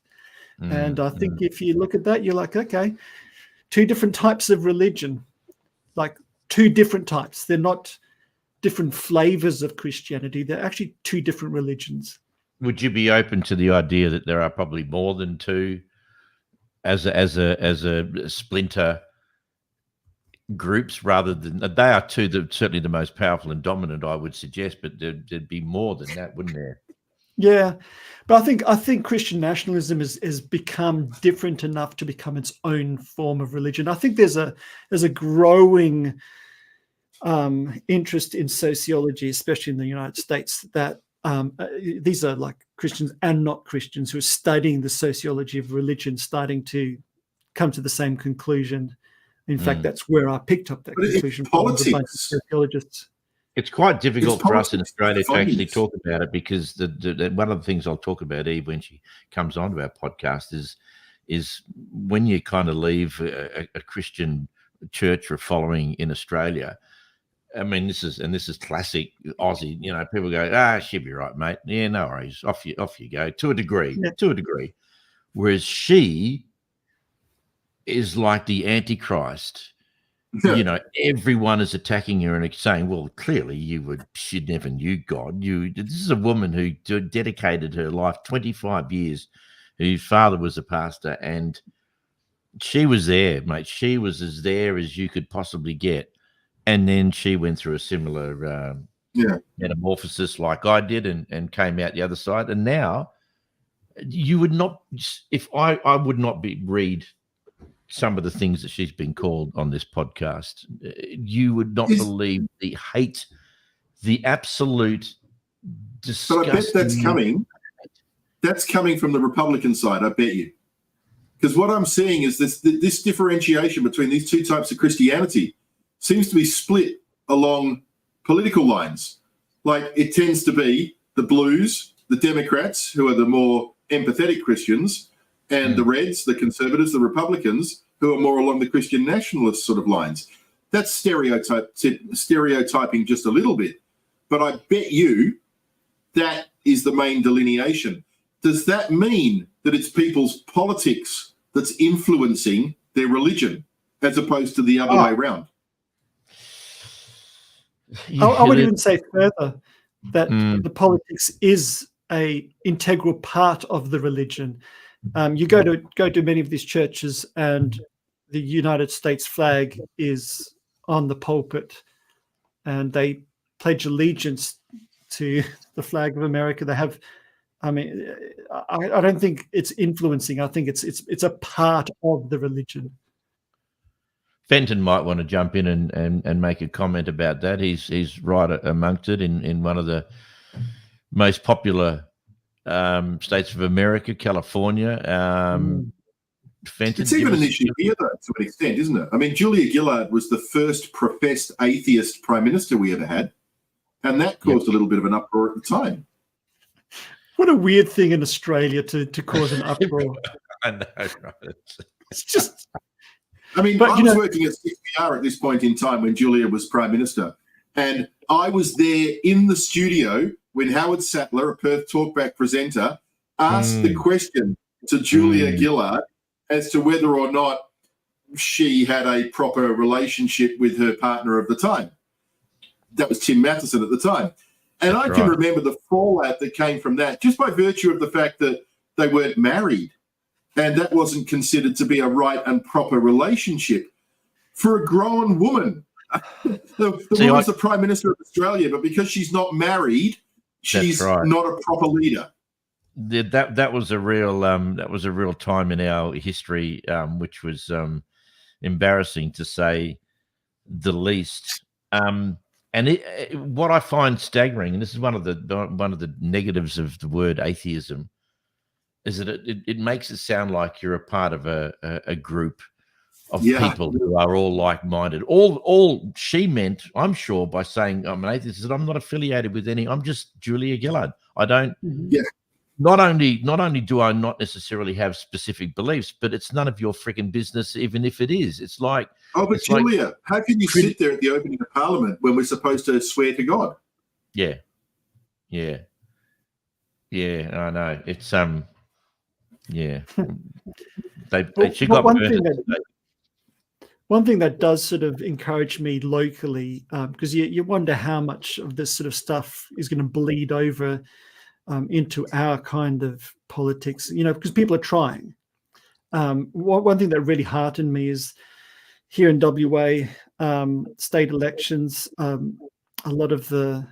S2: And I think if you look at that, you're like, okay, two different types of religion, like two different types. They're not different flavors of Christianity. They're actually two different religions.
S1: Would you be open to the idea that there are probably more than two as a splinter groups, rather than, they are two that certainly the most powerful and dominant, I would suggest, but there'd be more than that, wouldn't there?
S2: Yeah, but I think Christian nationalism has become different enough to become its own form of religion. I think there's a growing interest in sociology, especially in the United States, that these are like Christians and not Christians who are studying the sociology of religion, starting to come to the same conclusion. In fact, that's where I picked up that conclusion from a bunch of sociologists.
S1: It's quite difficult for us in Australia to actually talk about it, because one of the things I'll talk about, Eve, when she comes onto our podcast is when you kind of leave a Christian church or following in Australia. I mean, this is classic Aussie. You know, people go, she'll be right, mate. Yeah, no worries. Off you go, to a degree. Whereas she is like the Antichrist. You know, everyone is attacking her and saying, well, clearly she never knew God. This is a woman who dedicated her life 25 years, whose father was a pastor, and she was there, mate. She was as there as you could possibly get. And then she went through a similar metamorphosis like I did, and came out the other side. And now you would not, if I would not read some of the things that she's been called on this podcast, you would not believe the hate, the absolute disgusting.
S3: But I bet that's coming from the Republican side, I bet you. Because what I'm seeing is this differentiation between these two types of Christianity seems to be split along political lines. Like, it tends to be the Blues, the Democrats, who are the more empathetic Christians, and the Reds, the Conservatives, the Republicans, who are more along the Christian nationalist sort of lines. That's stereotyping just a little bit. But I bet you that is the main delineation. Does that mean that it's people's politics that's influencing their religion, as opposed to the other way around?
S2: I would even say further that the politics is a integral part of the religion. You go to many of these churches, and the United States flag is on the pulpit, and they pledge allegiance to the flag of America. They have, I mean, I don't think it's influencing. I think it's a part of the religion.
S1: Fenton might want to jump in and make a comment about that. He's right amongst it in one of the most popular states of America, California. Fenton,
S3: it's even an issue here, though, to an extent, isn't it? I mean, Julia Gillard was the first professed atheist prime minister we ever had, and that caused a little bit of an uproar at the time.
S2: What a weird thing in Australia to cause an uproar.
S1: I know, right?
S2: It's just...
S3: I mean, I was working at CPR at this point in time when Julia was prime minister, and I was there in the studio when Howard Sattler, a Perth Talkback presenter, asked the question to Julia Gillard as to whether or not she had a proper relationship with her partner of the time. That was Tim Matheson at the time. And
S1: That's
S3: I can
S1: right.
S3: remember the fallout that came from that, just by virtue of the fact that they weren't married. And that wasn't considered to be a right and proper relationship for a grown woman. The woman's the Prime Minister of Australia, but because she's not married, she's
S1: right.
S3: not a proper leader.
S1: That was a real time in our history, which was embarrassing to say the least. And what I find staggering, and this is one of the negatives of the word atheism, is that it makes it sound like you're a part of a group of people who are all like-minded. All she meant, I'm sure, by saying I'm an atheist, is that I'm not affiliated with any. I'm just Julia Gillard. I don't.
S3: Yeah.
S1: Not only do I not necessarily have specific beliefs, but it's none of your freaking business, even if it is. It's like,
S3: oh, but Julia, how can you sit there at the opening of Parliament when we're supposed to swear to God?
S1: Yeah, I know. It's yeah. She got
S2: one thing that does sort of encourage me locally, because you wonder how much of this sort of stuff is going to bleed over into our kind of politics, because people are trying. One thing that really heartened me is here in WA, state elections, a lot of the,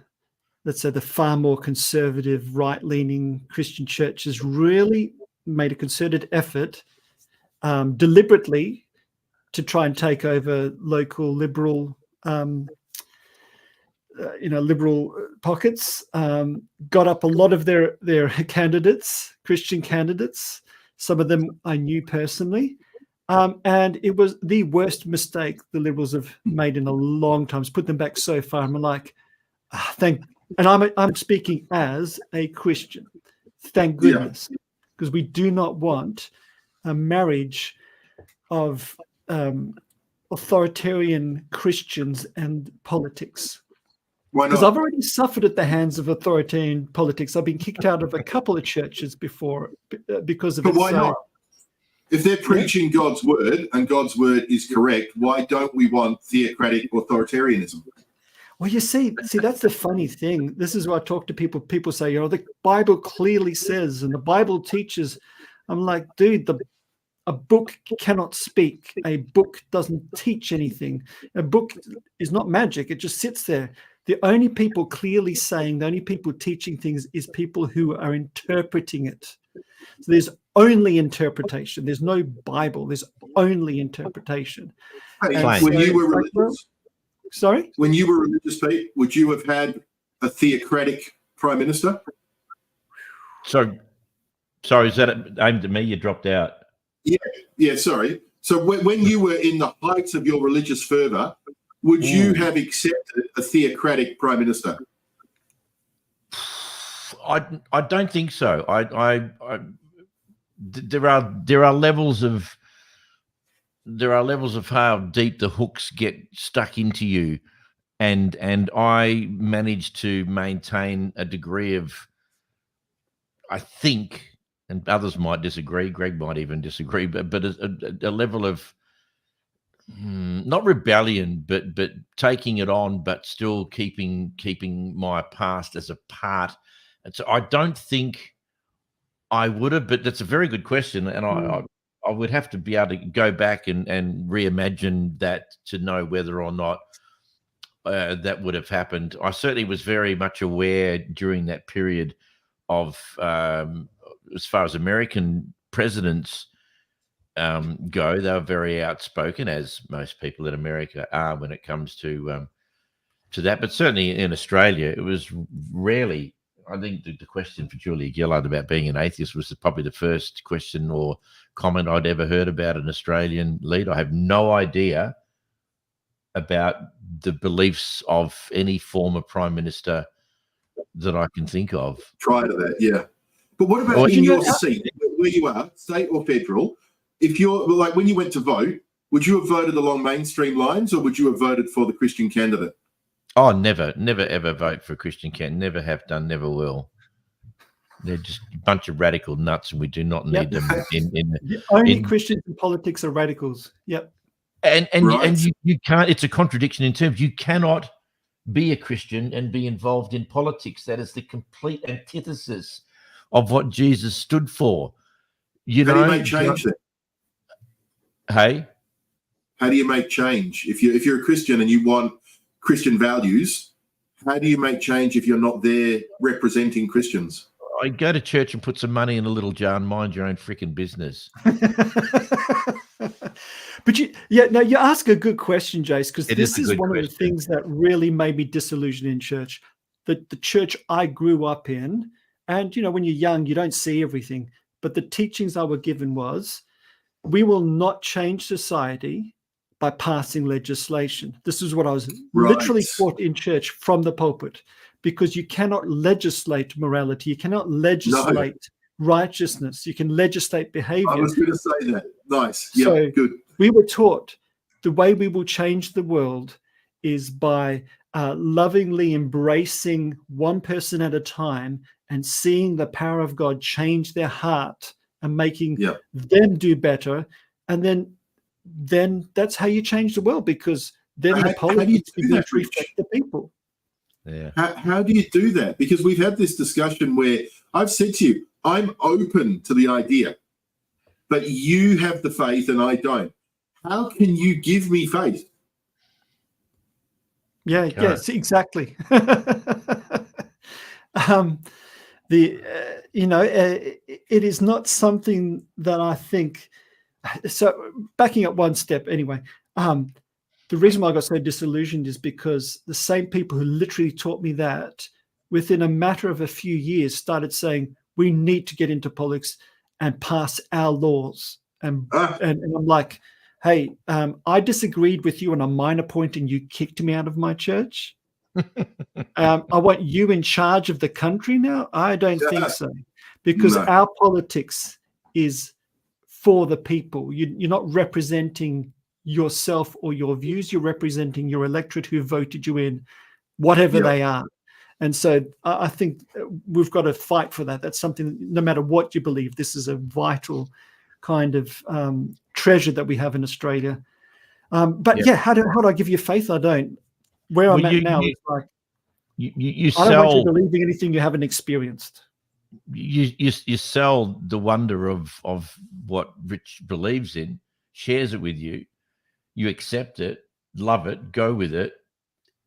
S2: let's say, the far more conservative, right-leaning Christian churches really made a concerted effort deliberately to try and take over local liberal liberal pockets, got up a lot of their candidates, Christian candidates. Some of them I knew personally. And it was the worst mistake the Liberals have made in a long time. It's put them back so far. I'm like, and I'm speaking as a Christian. Thank goodness. Because we do not want a marriage of authoritarian Christians and politics.
S3: Why not?
S2: Because I've already suffered at the hands of authoritarian politics. I've been kicked out of a couple of churches before because of it.
S3: But why not? If they're preaching God's word and God's word is correct, why don't we want theocratic authoritarianism?
S2: Well, you see, that's the funny thing. This is what I talk to people. People say, the Bible clearly says, and the Bible teaches. I'm like, dude, a book cannot speak. A book doesn't teach anything. A book is not magic. It just sits there. The only people clearly saying, the only people teaching things is people who are interpreting it. So there's only interpretation. There's no Bible. There's only interpretation.
S3: When you were religious,
S2: sorry?
S3: When you were religious, Pete, would you have had a theocratic prime minister?
S1: Sorry, is that aimed at me? You dropped out.
S3: Yeah, sorry. So when you were in the height of your religious fervour, would you have accepted a theocratic prime minister?
S1: I don't think so. There are levels of how deep the hooks get stuck into you, and I managed to maintain a degree of, I think, and others might disagree. Greg might even disagree, but a level of not rebellion, but taking it on, but still keeping my past as a part. And so I don't think I would have, but that's a very good question, and I would have to be able to go back and reimagine that to know whether or not that would have happened. I certainly was very much aware during that period of, as far as American presidents go, they were very outspoken, as most people in America are when it comes to that. But certainly in Australia, it was rarely. I think the question for Julia Gillard about being an atheist was probably the first question or comment I'd ever heard about an Australian leader. I have no idea about the beliefs of any former prime minister that I can think of.
S3: Prior to that, yeah. But what about in your seat, where you are, state or federal? If you're like when you went to vote, would you have voted along mainstream lines, or would you have voted for the Christian candidate?
S1: Oh, never, ever vote for a Christian candidate. Never have done, never will. They're just a bunch of radical nuts, and we do not need them.
S2: The only Christians in politics are radicals. Yep.
S1: and
S3: Right.
S1: you can't. It's a contradiction in terms. You cannot be a Christian and be involved in politics. That is the complete antithesis of what Jesus stood for.
S3: How do you make change then?
S1: Hey,
S3: How do you make change if you're a Christian and you want Christian values? How do you make change if you're not there representing Christians?
S1: I go to church and put some money in a little jar and mind your own freaking business.
S2: But you ask a good question, Jace, because this is one of the
S1: question.
S2: things that really made me disillusioned in church. The church I grew up in, and when you're young, you don't see everything. But the teachings I were given was, we will not change society by passing legislation. This is what I was literally taught in church from the pulpit, because you cannot legislate morality. You cannot legislate righteousness. You can legislate behavior.
S3: I was going to say that. Nice. Yeah, so good.
S2: We were taught the way we will change the world is by lovingly embracing one person at a time and seeing the power of God change their heart and making them do better. And then that's how you change the world, because then the politics begin to reflect the people.
S1: Yeah.
S3: How do you do that? Because we've had this discussion where I've said to you, I'm open to the idea, but you have the faith and I don't. How can you give me faith?
S2: Yeah, yes, exactly. It is not something that I think. So backing up one step anyway, the reason why I got so disillusioned is because the same people who literally taught me that, within a matter of a few years, started saying, we need to get into politics and pass our laws. And I'm like, hey, I disagreed with you on a minor point and you kicked me out of my church. I want you in charge of the country now? I don't think so. Because our politics is for the people. You're not representing yourself or your views. You're representing your electorate who voted you in, whatever they are. And so I think we've got to fight for that. That's something, no matter what you believe, this is a vital kind of treasure that we have in Australia. But how do I give you faith? I don't. Where I'm at now is like, I don't want you believing anything you haven't experienced.
S1: You sell the wonder of what Rich believes in, shares it with you, you accept it, love it, go with it.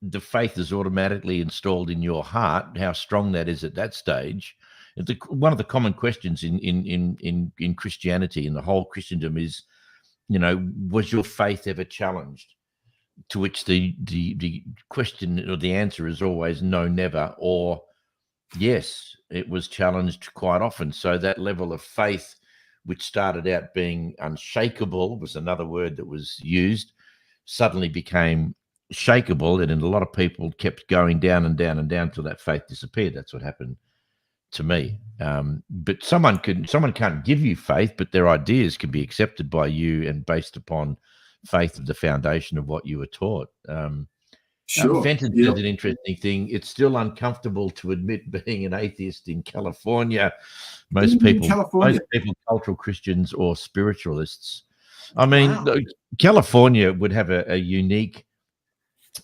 S1: The faith is automatically installed in your heart. How strong that is at that stage. One of the common questions in Christianity, in the whole Christendom, is, was your faith ever challenged? To which the question or the answer is always no, never, or yes, it was challenged quite often. So that level of faith, which started out being unshakable, was another word that was used, suddenly became shakeable, and a lot of people kept going down and down and down till that faith disappeared. That's what happened to me. But someone can't give you faith, but their ideas can be accepted by you and based upon faith of the foundation of what you were taught. Fenton says an interesting thing. It's still uncomfortable to admit being an atheist in California. Most people, cultural Christians or spiritualists. I mean, California would have a unique,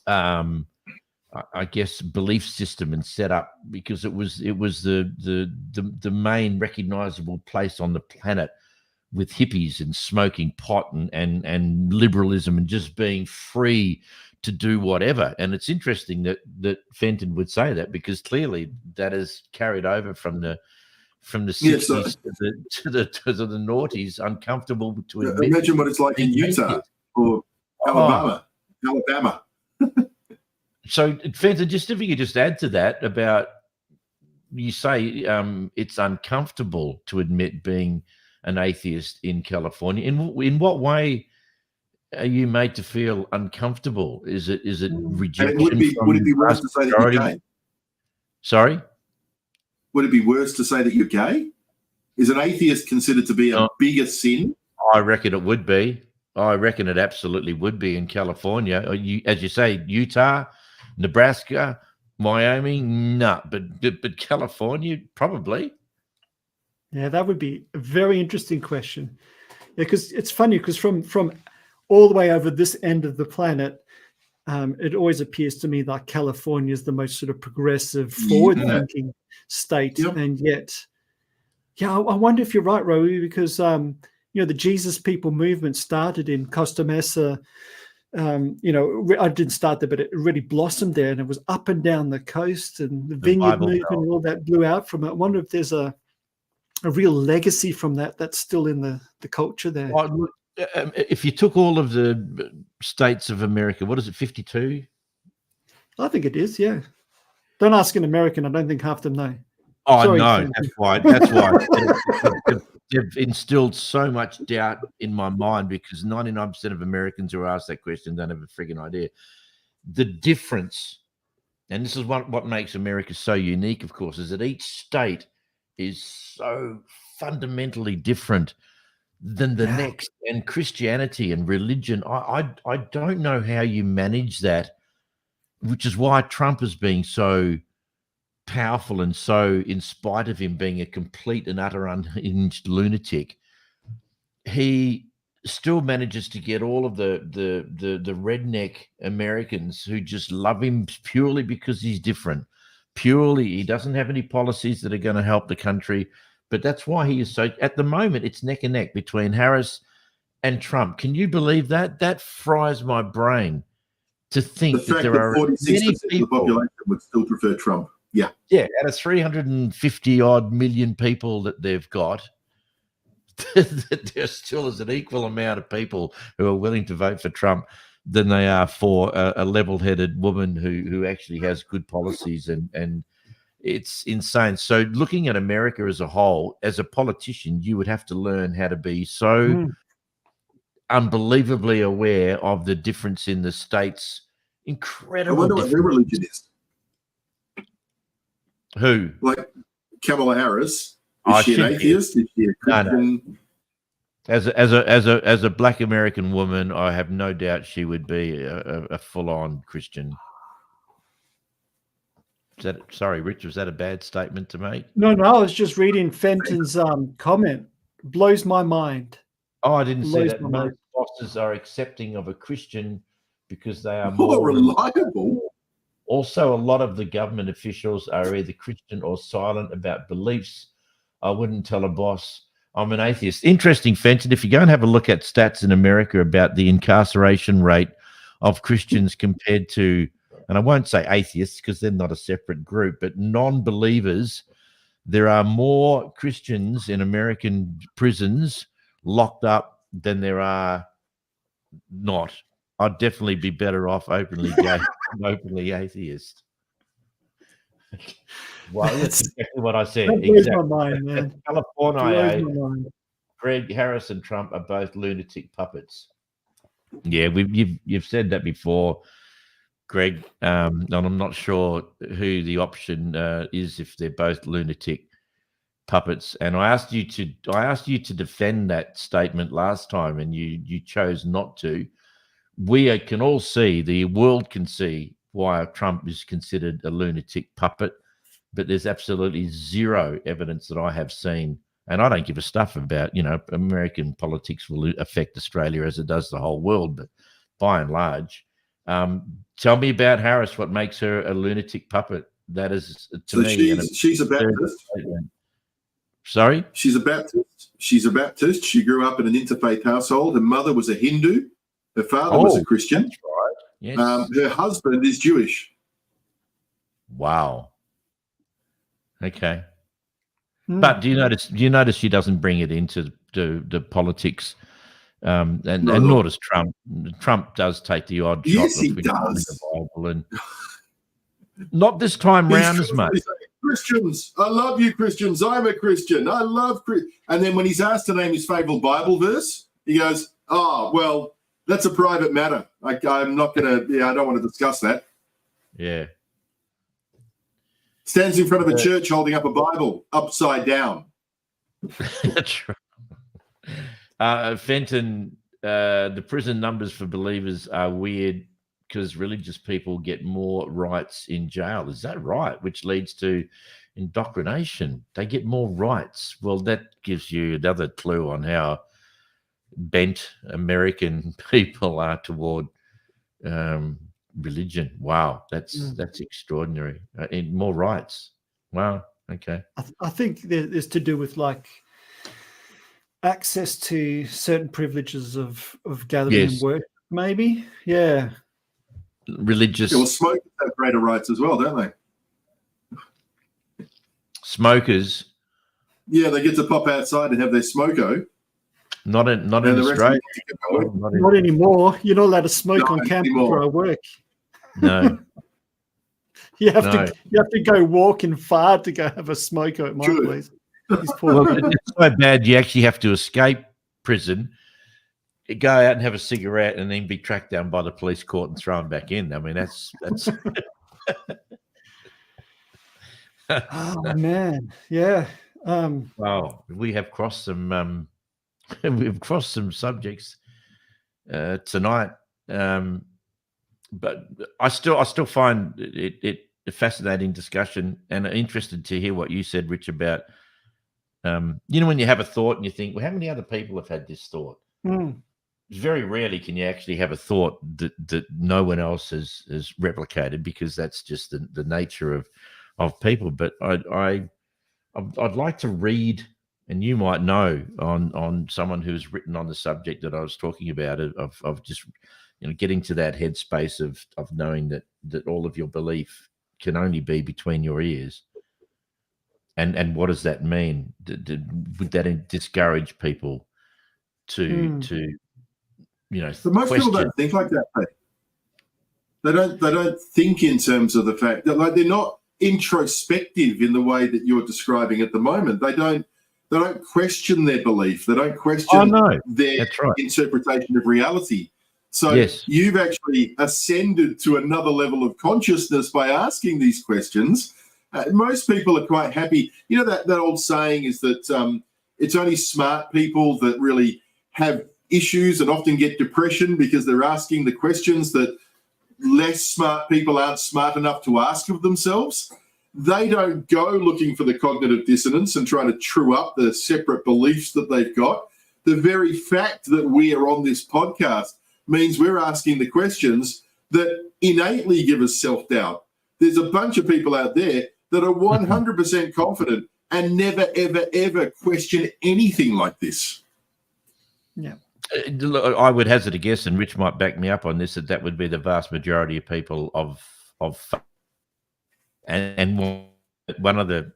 S1: I guess, belief system and setup, because it was the main recognizable place on the planet, with hippies and smoking pot and liberalism and just being free to do whatever. And it's interesting that Fenton would say that, because clearly that is carried over from the 60s to the noughties. Uncomfortable to admit.
S3: Imagine what it's like in Utah or Alabama.
S1: So Fenton, just if you could just add to that about, you say it's uncomfortable to admit being an atheist in California. In what way are you made to feel uncomfortable? Is it rejection?
S3: Would it be worse to say that you're gay?
S1: Sorry?
S3: Would it be worse to say that you're gay? Is an atheist considered to be a bigger sin?
S1: I reckon it would be. I reckon it absolutely would be in California. As you say, Utah, Nebraska, Wyoming, no, but California, probably.
S2: Yeah, that would be a very interesting question. Yeah, because it's funny, because from all the way over this end of the planet, it always appears to me like California is the most sort of progressive, forward-thinking state, and yet, I wonder if you're right, Rowie, because the Jesus People movement started in Costa Mesa. I didn't start there, but it really blossomed there, and it was up and down the coast, and the vineyard
S1: Bible
S2: movement and all that blew out from it. I wonder if there's a real legacy from that's still in the culture there.
S1: If you took all of the states of America, what is it, 52?
S2: I think it is, yeah. Don't ask an American. I don't think half them know.
S1: Oh,
S2: Sorry,
S1: no,
S2: Sam.
S1: that's why they've instilled so much doubt in my mind, because 99% of Americans who are asked that question don't have a frigging idea. The difference, and this is what makes America so unique, of course, is that each state is so fundamentally different than the next. And Christianity and religion, I don't know how you manage that, which is why Trump is being so powerful, and so, in spite of him being a complete and utter unhinged lunatic, he still manages to get all of the redneck Americans who just love him purely because he's different. Purely, he doesn't have any policies that are going to help the country, but that's why he is so. At the moment, it's neck and neck between Harris and Trump. Can you believe that? That fries my brain to think that there are
S3: 46%
S1: many
S3: of the
S1: people
S3: population would still prefer Trump. Yeah,
S1: out of 350 odd million people that they've got, there still is an equal amount of people who are willing to vote for Trump than they are for a level-headed woman who actually has good policies, and it's insane. So looking at America as a whole, as a politician, you would have to learn how to be so unbelievably aware of the difference in the states. Incredible.
S3: I wonder what her religion is.
S1: Who?
S3: Like Kamala Harris. Is she an atheist? Is she a Christian?
S1: No. As a Black American woman, I have no doubt she would be a full-on Christian. Sorry, Rich, was that a bad statement to make?
S2: No, I was just reading Fenton's comment. Blows my mind.
S1: Oh, I didn't see that. Most bosses are accepting of a Christian because they are
S3: more reliable.
S1: Also, a lot of the government officials are either Christian or silent about beliefs. I wouldn't tell a boss I'm an atheist. Interesting, Fenton. If you go and have a look at stats in America about the incarceration rate of Christians compared to, and I won't say atheists because they're not a separate group, but non-believers, there are more Christians in American prisons locked up than there are not. I'd definitely be better off openly gay than openly atheist. Well, that's exactly what I said.
S2: That blows my mind, man.
S1: California, Greg, Harris, and Trump are both lunatic puppets. Yeah, you've said that before, Greg, and I'm not sure who the option is if they're both lunatic puppets. And I asked you to defend that statement last time, and you chose not to. We can all see, the world can see why Trump is considered a lunatic puppet, but there's absolutely zero evidence that I have seen. And I don't give a stuff about, American politics will affect Australia as it does the whole world, but by and large, tell me about Harris, what makes her a lunatic puppet. That is, to me.
S3: She's a Baptist.
S1: Sorry?
S3: She's a Baptist. She grew up in an interfaith household. Her mother was a Hindu. Her father was a Christian.
S1: That's right. Yes.
S3: Her husband is Jewish.
S1: Wow. Okay. But do you notice she doesn't bring it into the politics, and nor does Trump. Trump does take the odd shot.
S3: Yes, he does.
S1: The Bible, and not this time round as much.
S3: Christians, I love you, Christians. I'm a Christian. I love And then when he's asked to name his favorite Bible verse, he goes, "Oh, well, that's a private matter. I'm not going to. I don't want to discuss that."
S1: Yeah.
S3: Stands in front of a church holding up a Bible upside down.
S1: That's right. Fenton, the prison numbers for believers are weird because religious people get more rights in jail. Is that right? Which leads to indoctrination. They get more rights. Well, that gives you another clue on how bent American people are toward religion. Wow, that's extraordinary. And more rights. Wow. Okay.
S2: I think there's to do with like access to certain privileges of gathering and work, maybe. Yeah.
S1: Religious.
S3: Yeah, well, smokers have greater rights as well, don't they?
S1: Smokers.
S3: Yeah, they get to pop outside and have their smoko.
S1: Not in Australia.
S2: Not anymore. You're not allowed to smoke on campus where I work.
S1: No.
S2: You have to go walking far to go have a smoko at my place.
S1: Well, it's so bad you actually have to escape prison, go out and have a cigarette, and then be tracked down by the police court and thrown back in. I mean, that's
S2: Oh man, yeah.
S1: Wow, we have crossed some we've crossed some subjects tonight, but I still find it a fascinating discussion, and I'm interested to hear what you said, Rich, about when you have a thought and you think, well, how many other people have had this thought? Very rarely can you actually have a thought that no one else has replicated, because that's just the nature of people. But I'd like to read, and you might know, on someone who's written on the subject that I was talking about, of just getting to that headspace of knowing that all of your belief can only be between your ears. And what does that mean? Would that discourage people to
S3: But most people don't think like that, Pete. They don't think in terms of the fact that, like, they're not introspective in the way that you're describing at the moment. They don't question their belief. They don't question their interpretation of reality. So you've actually ascended to another level of consciousness by asking these questions. Most people are quite happy. You know, that old saying is that it's only smart people that really have issues and often get depression because they're asking the questions that less smart people aren't smart enough to ask of themselves. They don't go looking for the cognitive dissonance and trying to true up the separate beliefs that they've got. The very fact that we are on this podcast means we're asking the questions that innately give us self-doubt. There's a bunch of people out there that are 100% confident and never, ever, ever question anything like this.
S2: Yeah.
S1: I would hazard a guess, and Rich might back me up on this, that would be the vast majority of people and one of the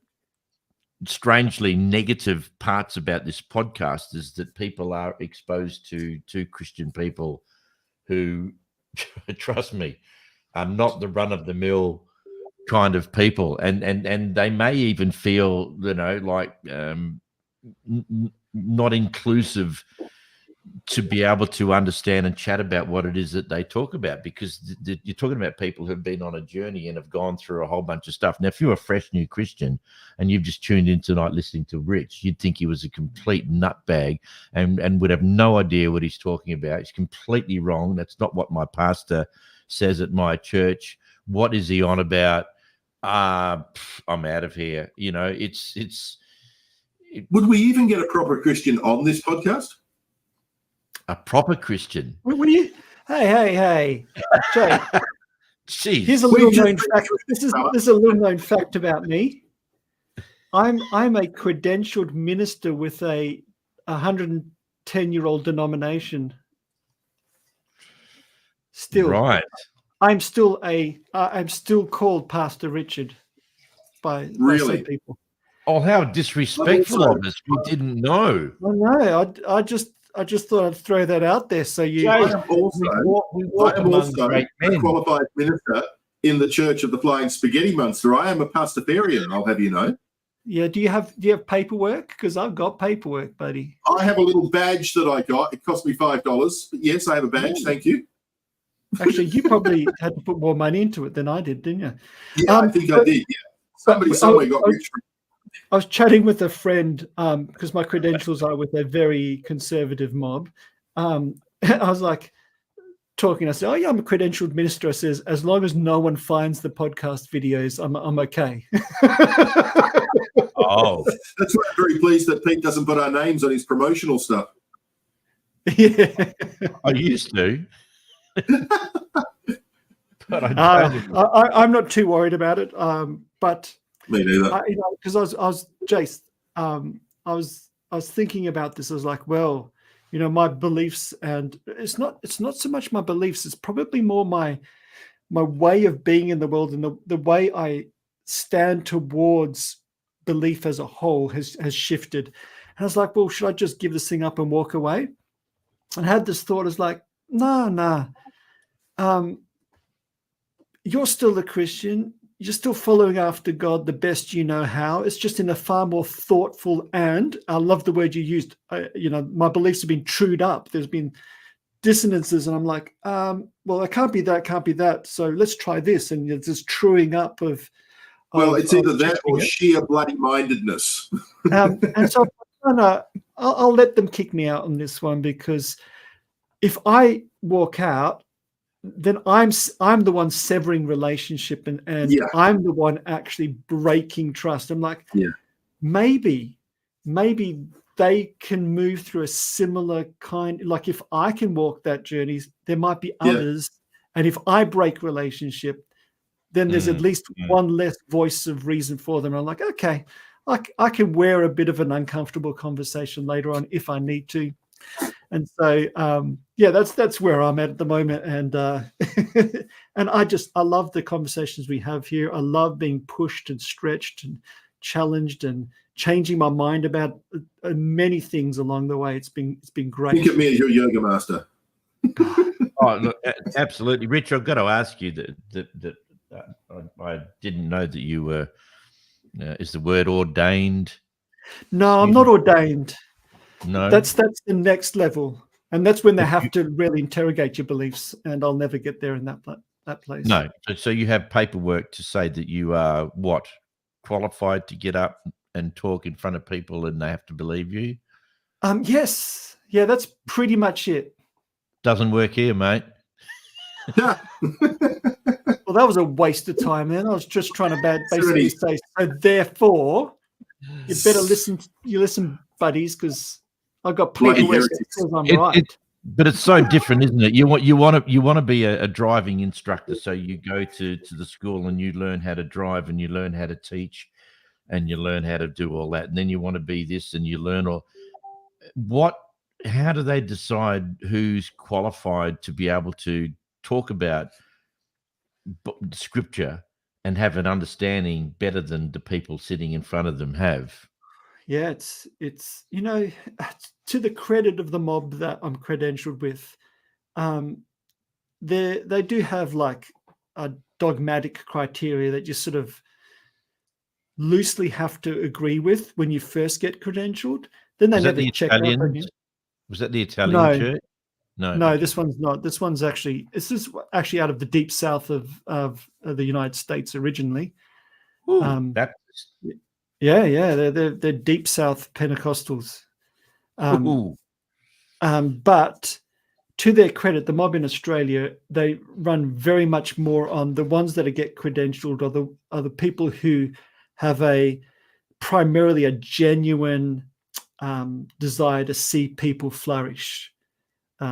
S1: strangely negative parts about this podcast is that people are exposed to Christian people who, trust me, are not the run-of-the-mill kind of people, and they may even feel, like not inclusive to be able to understand and chat about what it is that they talk about, because you're talking about people who've been on a journey and have gone through a whole bunch of stuff. Now, if you're a fresh new Christian and you've just tuned in tonight listening to Rich, you'd think he was a complete nutbag and would have no idea what he's talking about. He's completely wrong. That's not what my pastor says at my church. What is he on about? I'm out of here.
S3: Would we even get a proper Christian on this podcast?
S1: A proper Christian?
S2: What are you? Hey, Jay.
S1: Jeez.
S2: Here's a little known fact. This is a little known fact about me. I'm a credentialed minister with a 110-year-old denomination. Still,
S1: right.
S2: I'm still called Pastor Richard by some people.
S1: Oh, how disrespectful of us! We didn't know.
S2: I know. I just thought I'd throw that out there. So you.
S3: I am also a qualified minister in the Church of the Flying Spaghetti Monster. I am a pastafarian, I'll have you know.
S2: Yeah. Do you have paperwork? Because I've got paperwork, buddy.
S3: I have a little badge that I got. It cost me $5. But yes, I have a badge.
S2: Ooh.
S3: Thank you.
S2: Actually, you probably had to put more money into it than I did, didn't you?
S3: Yeah, I think I did. Yeah. Somebody somewhere got rich.
S2: I was chatting with a friend because my credentials are with a very conservative mob. I was like talking. I said, "Oh yeah, I'm a credentialed minister." I says, "As long as no one finds the podcast videos, I'm okay."
S3: Oh, that's why I'm very pleased that Pete doesn't put our names on his promotional stuff.
S2: Yeah.
S1: I used to, but I don't.
S2: I'm not too worried about it. But
S3: Me neither.
S2: because I was Jace, I was thinking about this. I was like, well, my beliefs, and it's not so much my beliefs. It's probably more my way of being in the world, and the way I stand towards belief as a whole has shifted. And I was like, well, should I just give this thing up and walk away? And I had this thought, is like, no. You're still a Christian. You're still following after God the best you know how. It's just in a far more thoughtful, and I love the word you used. My beliefs have been trued up. There's been dissonances, and I'm like, well, it can't be that. So let's try this, and it's this truing up of.
S3: Well, it's either that or sheer bloody mindedness.
S2: And so I'll let them kick me out on this one, because if I walk out, then I'm the one severing relationship, and
S3: Yeah.
S2: I'm the one actually breaking trust. I'm like,
S3: Yeah.
S2: maybe they can move through a similar kind. Like, if I can walk that journey, there might be others. And if I break relationship, then there's at least one less voice of reason for them. And I'm like, okay, I can wear a bit of an uncomfortable conversation later on if I need to. And so, that's where I'm at the moment. And and I love the conversations we have here. I love being pushed and stretched and challenged and changing my mind about many things along the way. It's been great.
S3: Think of me as your yoga master.
S1: Oh, look, absolutely, Rich. I've got to ask you that I didn't know that you were. Is the word ordained?
S2: No, I'm not ordained.
S1: No,
S2: that's the next level, and that's when they have to really interrogate your beliefs. And I'll never get there in that place.
S1: No, so you have paperwork to say that you are what, qualified to get up and talk in front of people, and they have to believe you.
S2: Yes, yeah, that's pretty much it.
S1: Doesn't work here, mate.
S2: Well, that was a waste of time, man. I was just trying to basically say, so therefore, you better listen. You listen, buddies, because I've got paperwork that says I'm right.
S1: But it's so different, isn't it? You want to be a driving instructor, so you go to the school and you learn how to drive, and you learn how to teach, and you learn how to do all that, and then you want to be this, and you learn all. How do they decide who's qualified to be able to talk about scripture and have an understanding better than the people sitting in front of them have?
S2: Yeah, it's to the credit of the mob that I'm credentialed with, they do have like a dogmatic criteria that you sort of loosely have to agree with when you first get credentialed. Then they never check up on you.
S1: Was that the Italian church?
S2: No,
S1: okay.
S2: This one's not. This one's actually out of the deep south of the United States originally.
S1: Ooh,
S2: Yeah, they're deep south Pentecostals. But to their credit, the mob in Australia, they run very much more on the ones that get credentialed are the people who have primarily a genuine desire to see people flourish. They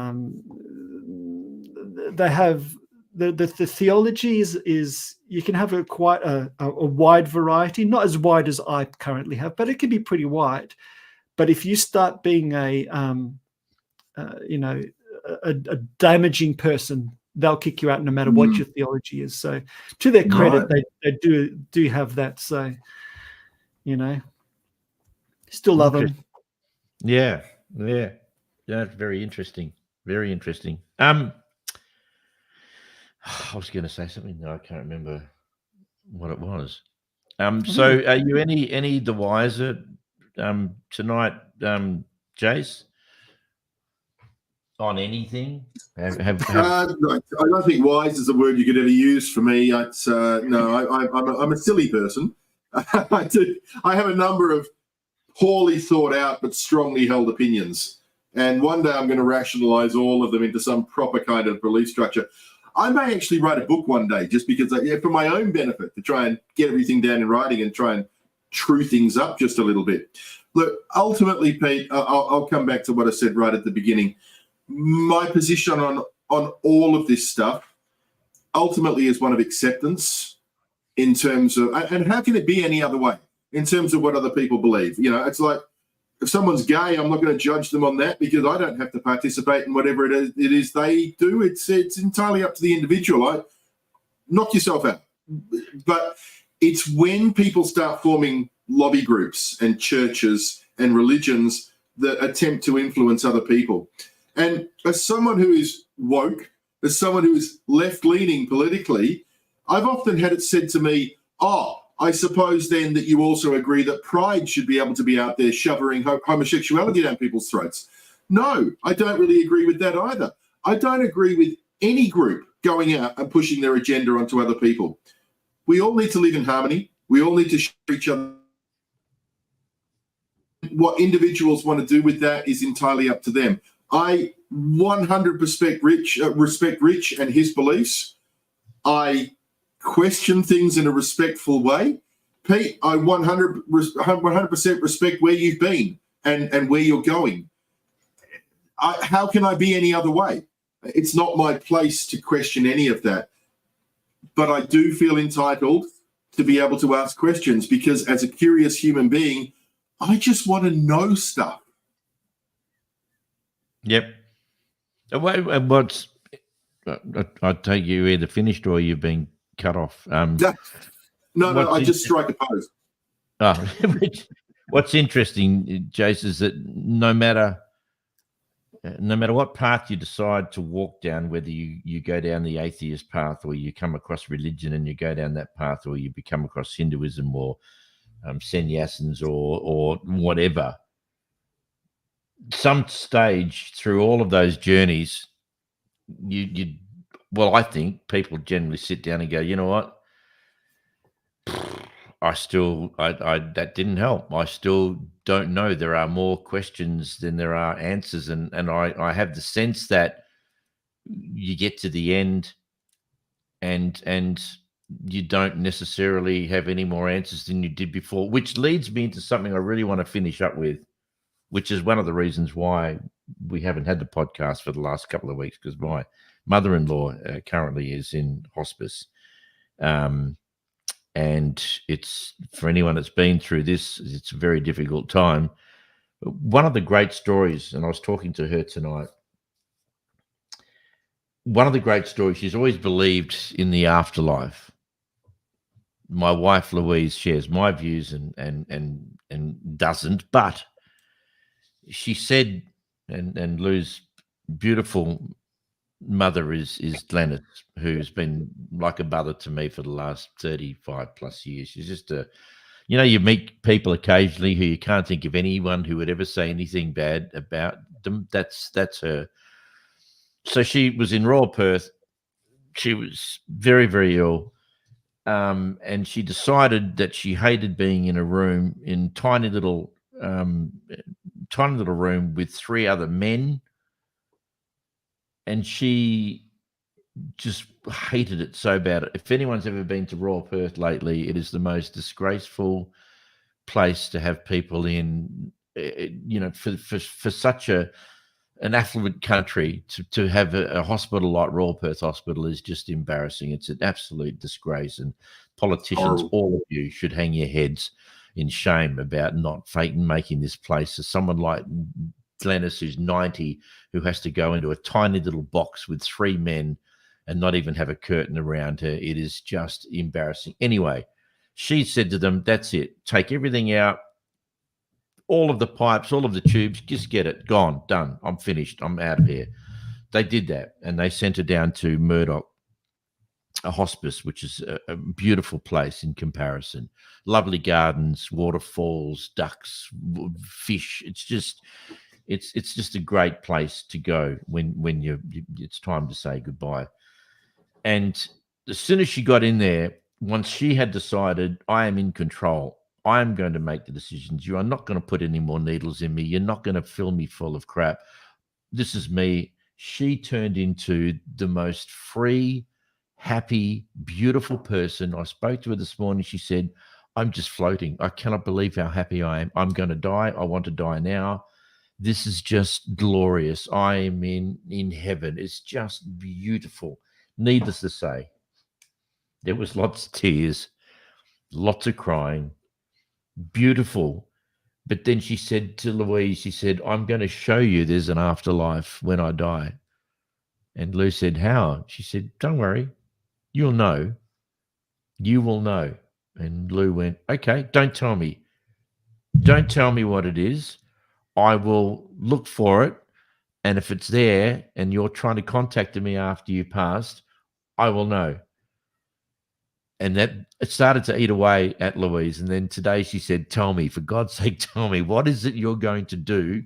S2: have the theology is you can have quite a wide variety, not as wide as I currently have, but it can be pretty wide. But if you start being a damaging person, they'll kick you out no matter what your theology is. So to their credit, they do have that. So, still love them.
S1: Yeah. That's very interesting. Very interesting. I was going to say something that I can't remember what it was. So are you any the wiser tonight, Jace, on anything? I
S3: don't think wise is a word you could ever use for me. It's I'm a silly person. I have a number of poorly thought out but strongly held opinions. And one day I'm going to rationalize all of them into some proper kind of belief structure. I may actually write a book one day just because, for my own benefit, to try and get everything down in writing and try and true things up just a little bit. Look, ultimately, Pete, I'll come back to what I said right at the beginning. my position on all of this stuff ultimately is one of acceptance in terms of, and how can it be any other way in terms of what other people believe? You know, it's like, if someone's gay, I'm not going to judge them on that because I don't have to participate in whatever it is they do. It's entirely up to the individual. Knock yourself out. But it's when people start forming lobby groups and churches and religions that attempt to influence other people. And as someone who is woke, as someone who is left-leaning politically, I've often had it said to me, I suppose then that you also agree that pride should be able to be out there shoving homosexuality down people's throats. No, I don't really agree with that either. I don't agree with any group going out and pushing their agenda onto other people. We all need to live in harmony. We all need to share each other. What individuals want to do with that is entirely up to them. I 100% respect Rich and his beliefs. I question things in a respectful way. Pete, I 100% respect where you've been and where you're going. How can I be any other way? It's not my place to question any of that. But I do feel entitled to be able to ask questions because as a curious human being, I just want to know stuff.
S1: Yep. What's I take you either finished or you've been cut off.
S3: No, I just strike a pose.
S1: What's interesting, Jace, is that no matter what path you decide to walk down, whether you go down the atheist path or you come across religion and you go down that path, or you become across Hinduism or sannyasins or whatever, some stage through all of those journeys, I think people generally sit down and go, you know what? That didn't help. I still don't know. There are more questions than there are answers. And I have the sense that you get to the end and you don't necessarily have any more answers than you did before, which leads me into something I really want to finish up with, which is one of the reasons why we haven't had the podcast for the last couple of weeks, because my mother-in-law currently is in hospice. And it's, for anyone that's been through this, it's a very difficult time. One of the great stories, and I was talking to her tonight, one of the great stories, she's always believed in the afterlife. My wife, Louise, shares my views and doesn't, but she said, and Lou's beautiful mother is Glennis, who's been like a mother to me for the last 35 plus years. She's just you meet people occasionally who you can't think of anyone who would ever say anything bad about them. That's her. So she was in Royal Perth. She was very, very ill. And she decided that she hated being in a room, in tiny little room with three other men. And she just hated it so bad. If anyone's ever been to Royal Perth lately, it is the most disgraceful place to have people in. For such an affluent country to have a hospital like Royal Perth Hospital is just embarrassing. It's an absolute disgrace, and politicians, all of you, should hang your heads in shame about not making this place. So someone like Glennis, who's 90, who has to go into a tiny little box with three men and not even have a curtain around her. It is just embarrassing. Anyway, she said to them, that's it. Take everything out, all of the pipes, all of the tubes, just get it. Gone, done. I'm finished. I'm out of here. They did that, and they sent her down to Murdoch, a hospice, which is a beautiful place in comparison. Lovely gardens, waterfalls, ducks, fish. It's just a great place to go when it's time to say goodbye. And as soon as she got in there, once she had decided, I am in control, I am going to make the decisions. You are not going to put any more needles in me. You're not going to fill me full of crap. This is me. She turned into the most free, happy, beautiful person. I spoke to her this morning. She said, I'm just floating. I cannot believe how happy I am. I'm going to die. I want to die now. This is just glorious. I am in heaven. It's just beautiful. Needless to say, there was lots of tears, lots of crying, beautiful. But then she said to Louise, she said, I'm going to show you there's an afterlife when I die. And Lou said, how? She said, don't worry. You'll know. You will know. And Lou went, okay, don't tell me. Don't tell me what it is. I will look for it. And if it's there and you're trying to contact me after you passed, I will know. And that it started to eat away at Louise. And then today she said, tell me, for God's sake, tell me, what is it you're going to do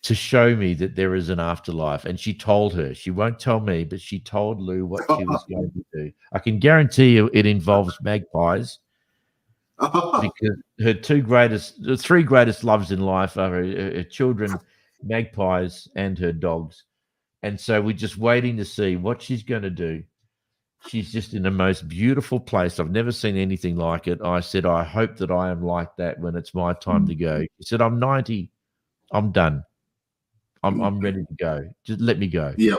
S1: to show me that there is an afterlife? And she told her. She won't tell me, but she told Lou what she was going to do. I can guarantee you it involves magpies, because her the three greatest loves in life are her children, magpies, and her dogs. And so we're just waiting to see what she's going to do. She's just in the most beautiful place. I've never seen anything like it. I said, I hope that I am like that when it's my time to go. She said, I'm 90. I'm done. I'm ready to go. Just let me go.
S3: Yeah.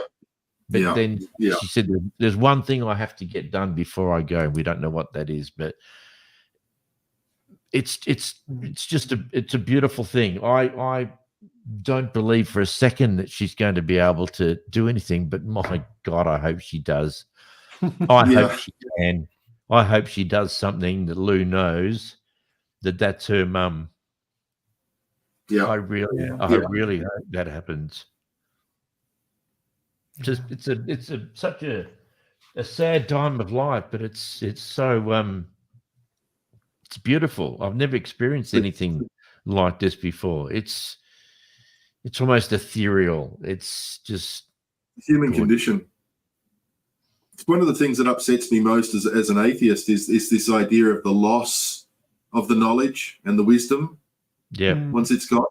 S1: But then she said, there's one thing I have to get done before I go. We don't know what that is, but it's just a beautiful thing. I don't believe for a second that she's going to be able to do anything, but my God, I hope she does. I hope she can. I hope she does something that Lou knows that that's her mum.
S3: Yeah,
S1: I really hope that happens. Just it's such a sad time of life, but it's so it's beautiful. I've never experienced anything like this before. It's almost ethereal. It's just
S3: human condition. It's one of the things that upsets me most as an atheist is this idea of the loss of the knowledge and the wisdom.
S1: Yeah.
S3: Once it's gone,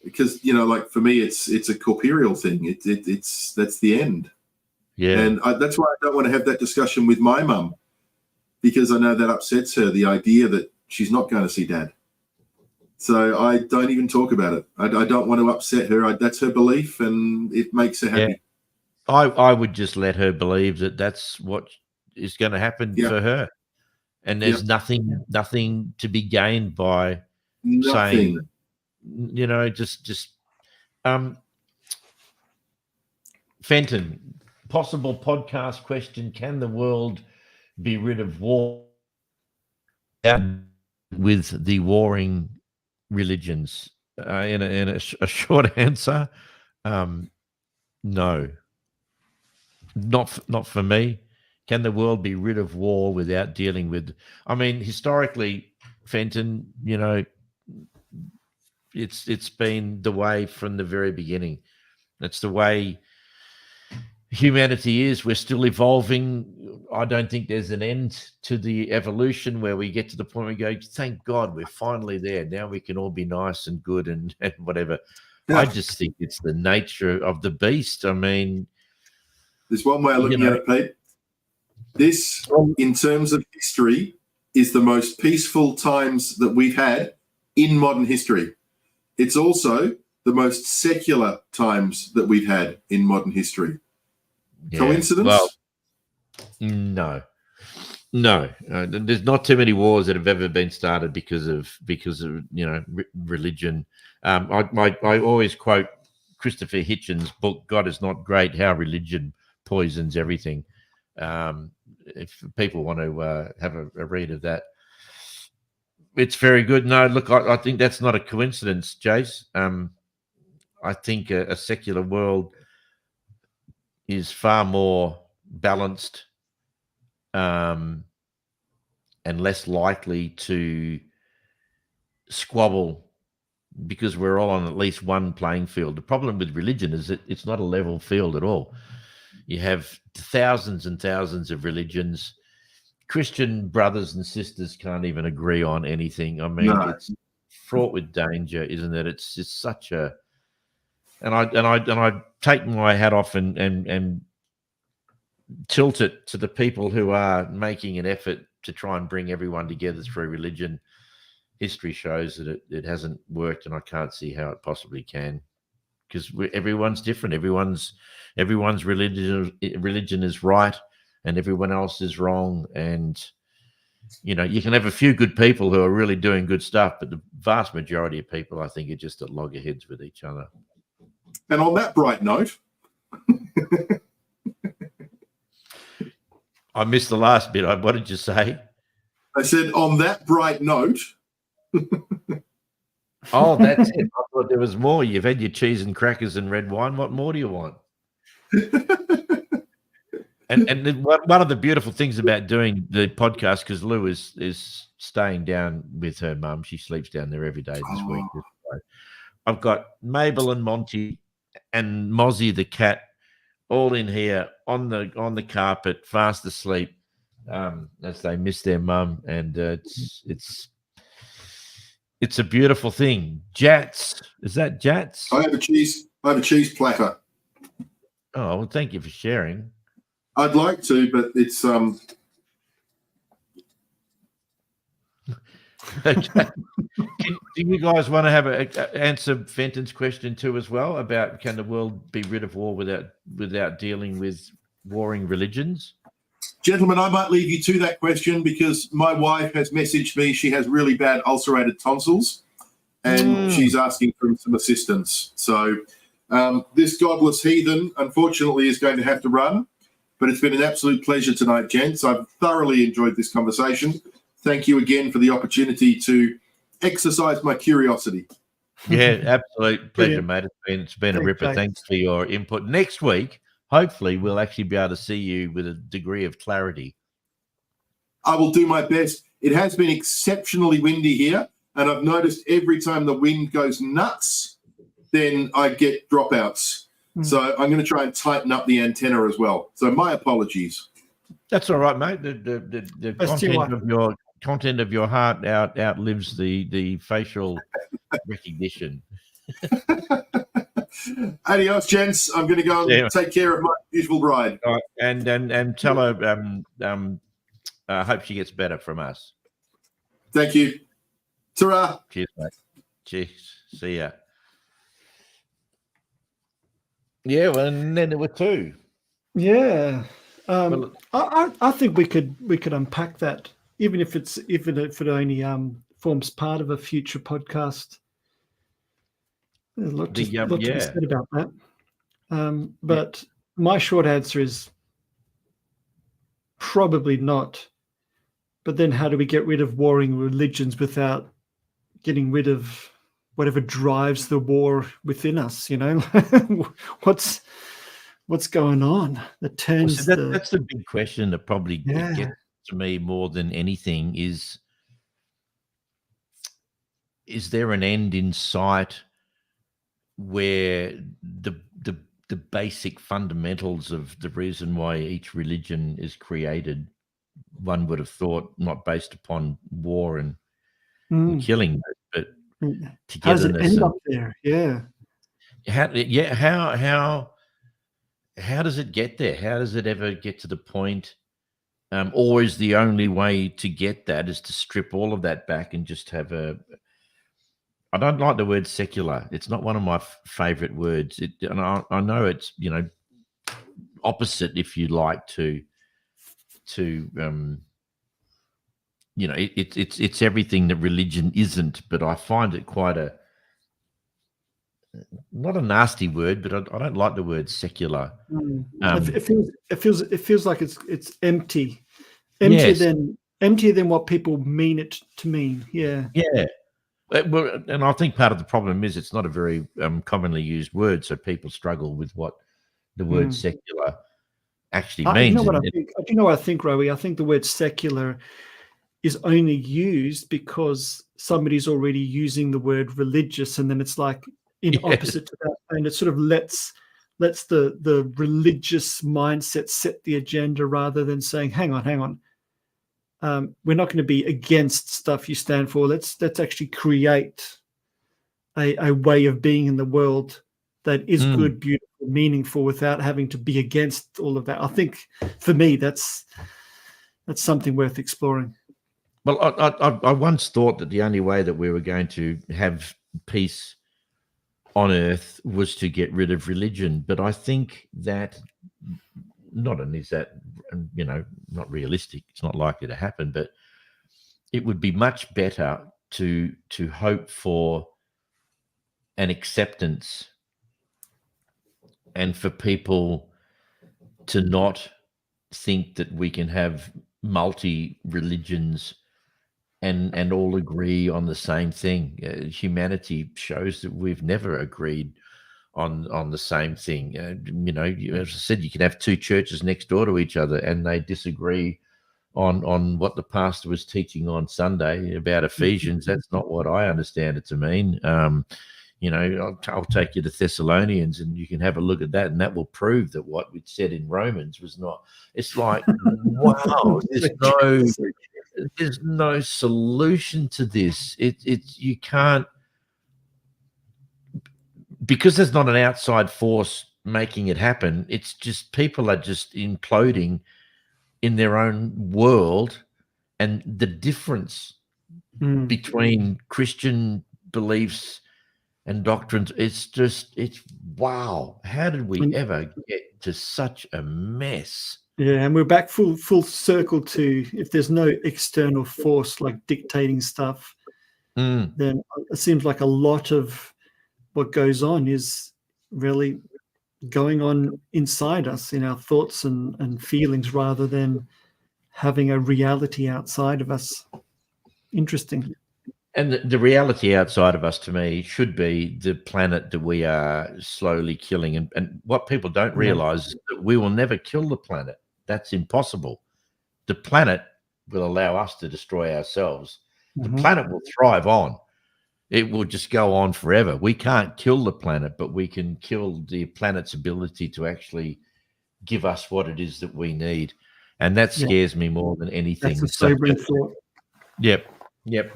S3: because like for me, it's a corporeal thing. That's the end.
S1: Yeah.
S3: And that's why I don't want to have that discussion with my mum, because I know that upsets her. The idea that she's not going to see Dad. So I don't even talk about it. I don't want to upset her. That's her belief, and it makes her happy.
S1: Yeah. I would just let her believe that that's what is going to happen for her, and there's nothing to be gained by saying, just Fenton, possible podcast question: can the world be rid of war with the warring religions? In a short answer, no. Not for me. Can the world be rid of war without dealing with? I mean, historically, Fenton, it's been the way from the very beginning. That's the way humanity is. We're still evolving. I don't think there's an end to the evolution where we get to the point where we go, thank God we're finally there. Now we can all be nice and good and whatever. I just think it's the nature of the beast. I mean,
S3: there's one way of looking at it, Pete. This, in terms of history, is the most peaceful times that we've had in modern history. It's also the most secular times that we've had in modern history. Yeah. Coincidence?
S1: Well, no. There's not too many wars that have ever been started because of religion. I always quote Christopher Hitchens' book, God is Not Great, How Religion Poisons Everything. If people want to have a read of that, it's very good. No, look, I think that's not a coincidence, Jace. I think a secular world is far more balanced and less likely to squabble because we're all on at least one playing field. The problem with religion is that it's not a level field at all. You have thousands and thousands of religions. Christian brothers and sisters can't even agree on anything. I mean, It's fraught with danger, isn't it? It's just such a, and I take my hat off and tilt it to the people who are making an effort to try and bring everyone together through religion. history shows that it hasn't worked, and I can't see how it possibly can, because everyone's different. Everyone's religion is right, and everyone else is wrong. And you can have a few good people who are really doing good stuff, but the vast majority of people, I think, are just at loggerheads with each other.
S3: And on that bright note,
S1: I missed the last bit. What did you say?
S3: I said, on that bright note.
S1: Oh, that's it. I thought there was more. You've had your cheese and crackers and red wine. What more do you want? And one of the beautiful things about doing the podcast, because Lou is staying down with her mum. She sleeps down there every day this week. I've got Mabel and Monty and Mozzie the cat all in here on the carpet, fast asleep, as they miss their mum, and it's a beautiful thing. Jats, is that Jats?
S3: I have a cheese platter.
S1: Oh, well, thank you for sharing.
S3: I'd like to, but it's
S1: Okay. Do you guys want to have answer Fenton's question too as well about can the world be rid of war without dealing with warring religions?
S3: Gentlemen, I might leave you to that question because my wife has messaged me. She has really bad ulcerated tonsils, and she's asking for some assistance. So this godless heathen, unfortunately, is going to have to run. But it's been an absolute pleasure tonight, gents. I've thoroughly enjoyed this conversation. Thank you again for the opportunity to exercise my curiosity.
S1: Yeah, absolute pleasure, mate. It's been a ripper. Thanks for your input. Next week, hopefully, we'll actually be able to see you with a degree of clarity.
S3: I will do my best. It has been exceptionally windy here, and I've noticed every time the wind goes nuts, then I get dropouts. So I'm going to try and tighten up the antenna as well. So my apologies.
S1: That's all right, mate. The content of your heart outlives the facial recognition.
S3: Adios, gents. I'm going to go and take care of my beautiful bride.
S1: All right. And tell her I hope she gets better from us.
S3: Thank you. Ta-ra.
S1: Cheers, mate. Cheers. See ya. Yeah, well, and then there were two.
S2: Yeah, I think we could unpack that, even if it only forms part of a future podcast. There's a lot to be said about that. But my short answer is probably not. But then, how do we get rid of warring religions without getting rid of whatever drives the war within us? What's going on that turns
S1: that's the big question that probably gets to me more than anything is there an end in sight where the basic fundamentals of the reason why each religion is created, one would have thought, not based upon war and killing, but togetherness.
S2: How does it end up there? Yeah.
S1: How does it get there? How does it ever get to the point? Or is the only way to get that is to strip all of that back and just have I don't like the word secular. It's not one of my favorite words. And I know it's, opposite, if you like, to it's everything that religion isn't, but I find it quite not a nasty word, but I don't like the word secular.
S2: It feels like it's empty, emptier than what people mean it to mean. Yeah.
S1: Well, and I think part of the problem is it's not a very commonly used word, so people struggle with what the word secular actually means.
S2: Do you know what I think, Rowie? I think the word secular is only used because somebody's already using the word religious, and then it's like in opposite to that, and it sort of lets the religious mindset set the agenda rather than saying, hang on, we're not going to be against stuff you stand for. Let's actually create a way of being in the world that is good, beautiful, meaningful, without having to be against all of that. I think for me, that's something worth exploring.
S1: Well, I once thought that the only way that we were going to have peace on earth was to get rid of religion. But I think that not only is that, not realistic, it's not likely to happen, but it would be much better to hope for an acceptance and for people to not think that we can have multi religions and all agree on the same thing. Humanity shows that we've never agreed on the same thing. As I said, you can have two churches next door to each other and they disagree on what the pastor was teaching on Sunday about Ephesians. That's not what I understand it to mean. I'll take you to Thessalonians and you can have a look at that, and that will prove that what we'd said in Romans was not. It's like, wow, there's no solution to this. You can't, because there's not an outside force making it happen. It's just people are just imploding in their own world, and the difference between Christian beliefs and doctrines, it's wow. How did we ever get to such a mess?
S2: Yeah, and we're back full circle to, if there's no external force like dictating stuff, then it seems like a lot of what goes on is really going on inside us in our thoughts and feelings, rather than having a reality outside of us. Interesting.
S1: And the reality outside of us, to me, should be the planet that we are slowly killing. And what people don't realize is that we will never kill the planet. That's impossible. The planet will allow us to destroy ourselves. The planet will thrive on. It will just go on forever. We can't kill the planet, but we can kill the planet's ability to actually give us what it is that we need. And that scares me more than anything.
S2: That's a sobering thought.
S1: Yep.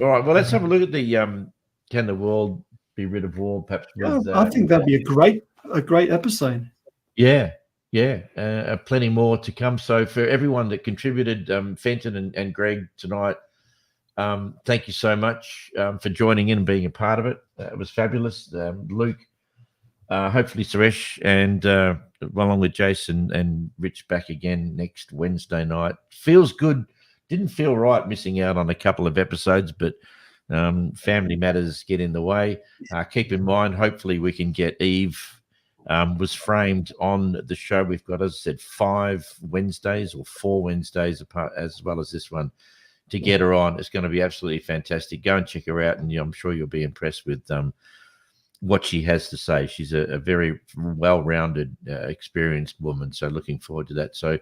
S1: All right. Well, let's have a look at the can the world be rid of war? Perhaps.
S2: I think that'd be a great episode.
S1: Yeah. Plenty more to come. So for everyone that contributed, Fenton and Greg tonight, thank you so much for joining in and being a part of it. It was fabulous. Luke, hopefully Suresh, and along with Jason and Rich back again next Wednesday night. Feels good. Didn't feel right missing out on a couple of episodes, but family matters get in the way. Keep in mind, hopefully we can get Eve was framed on the show. We've got, as I said, 5 Wednesdays or 4 Wednesdays apart, as well as this one, to get her on. It's going to be absolutely fantastic. Go and check her out, and I'm sure you'll be impressed with what she has to say. She's a very well-rounded, experienced woman, so looking forward to that. So,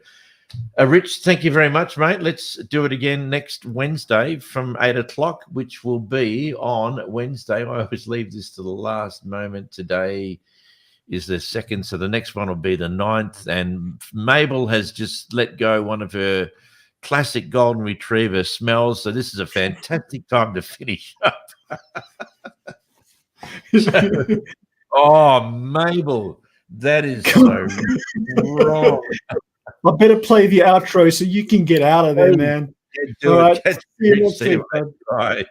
S1: Rich, thank you very much, mate. Let's do it again next Wednesday from 8 o'clock, which will be on Wednesday. I always leave this to the last moment. Today is the 2nd, so the next one will be the 9th, and Mabel has just let go one of her classic golden retriever smells, so this is a fantastic time to finish up. Mabel, that is so wrong.
S2: I better play the outro so you can get out of there, man.
S1: Do
S2: All
S1: it.
S2: right.
S1: Catch
S2: See you
S1: you
S2: next
S1: next
S2: week,
S1: week. Bye.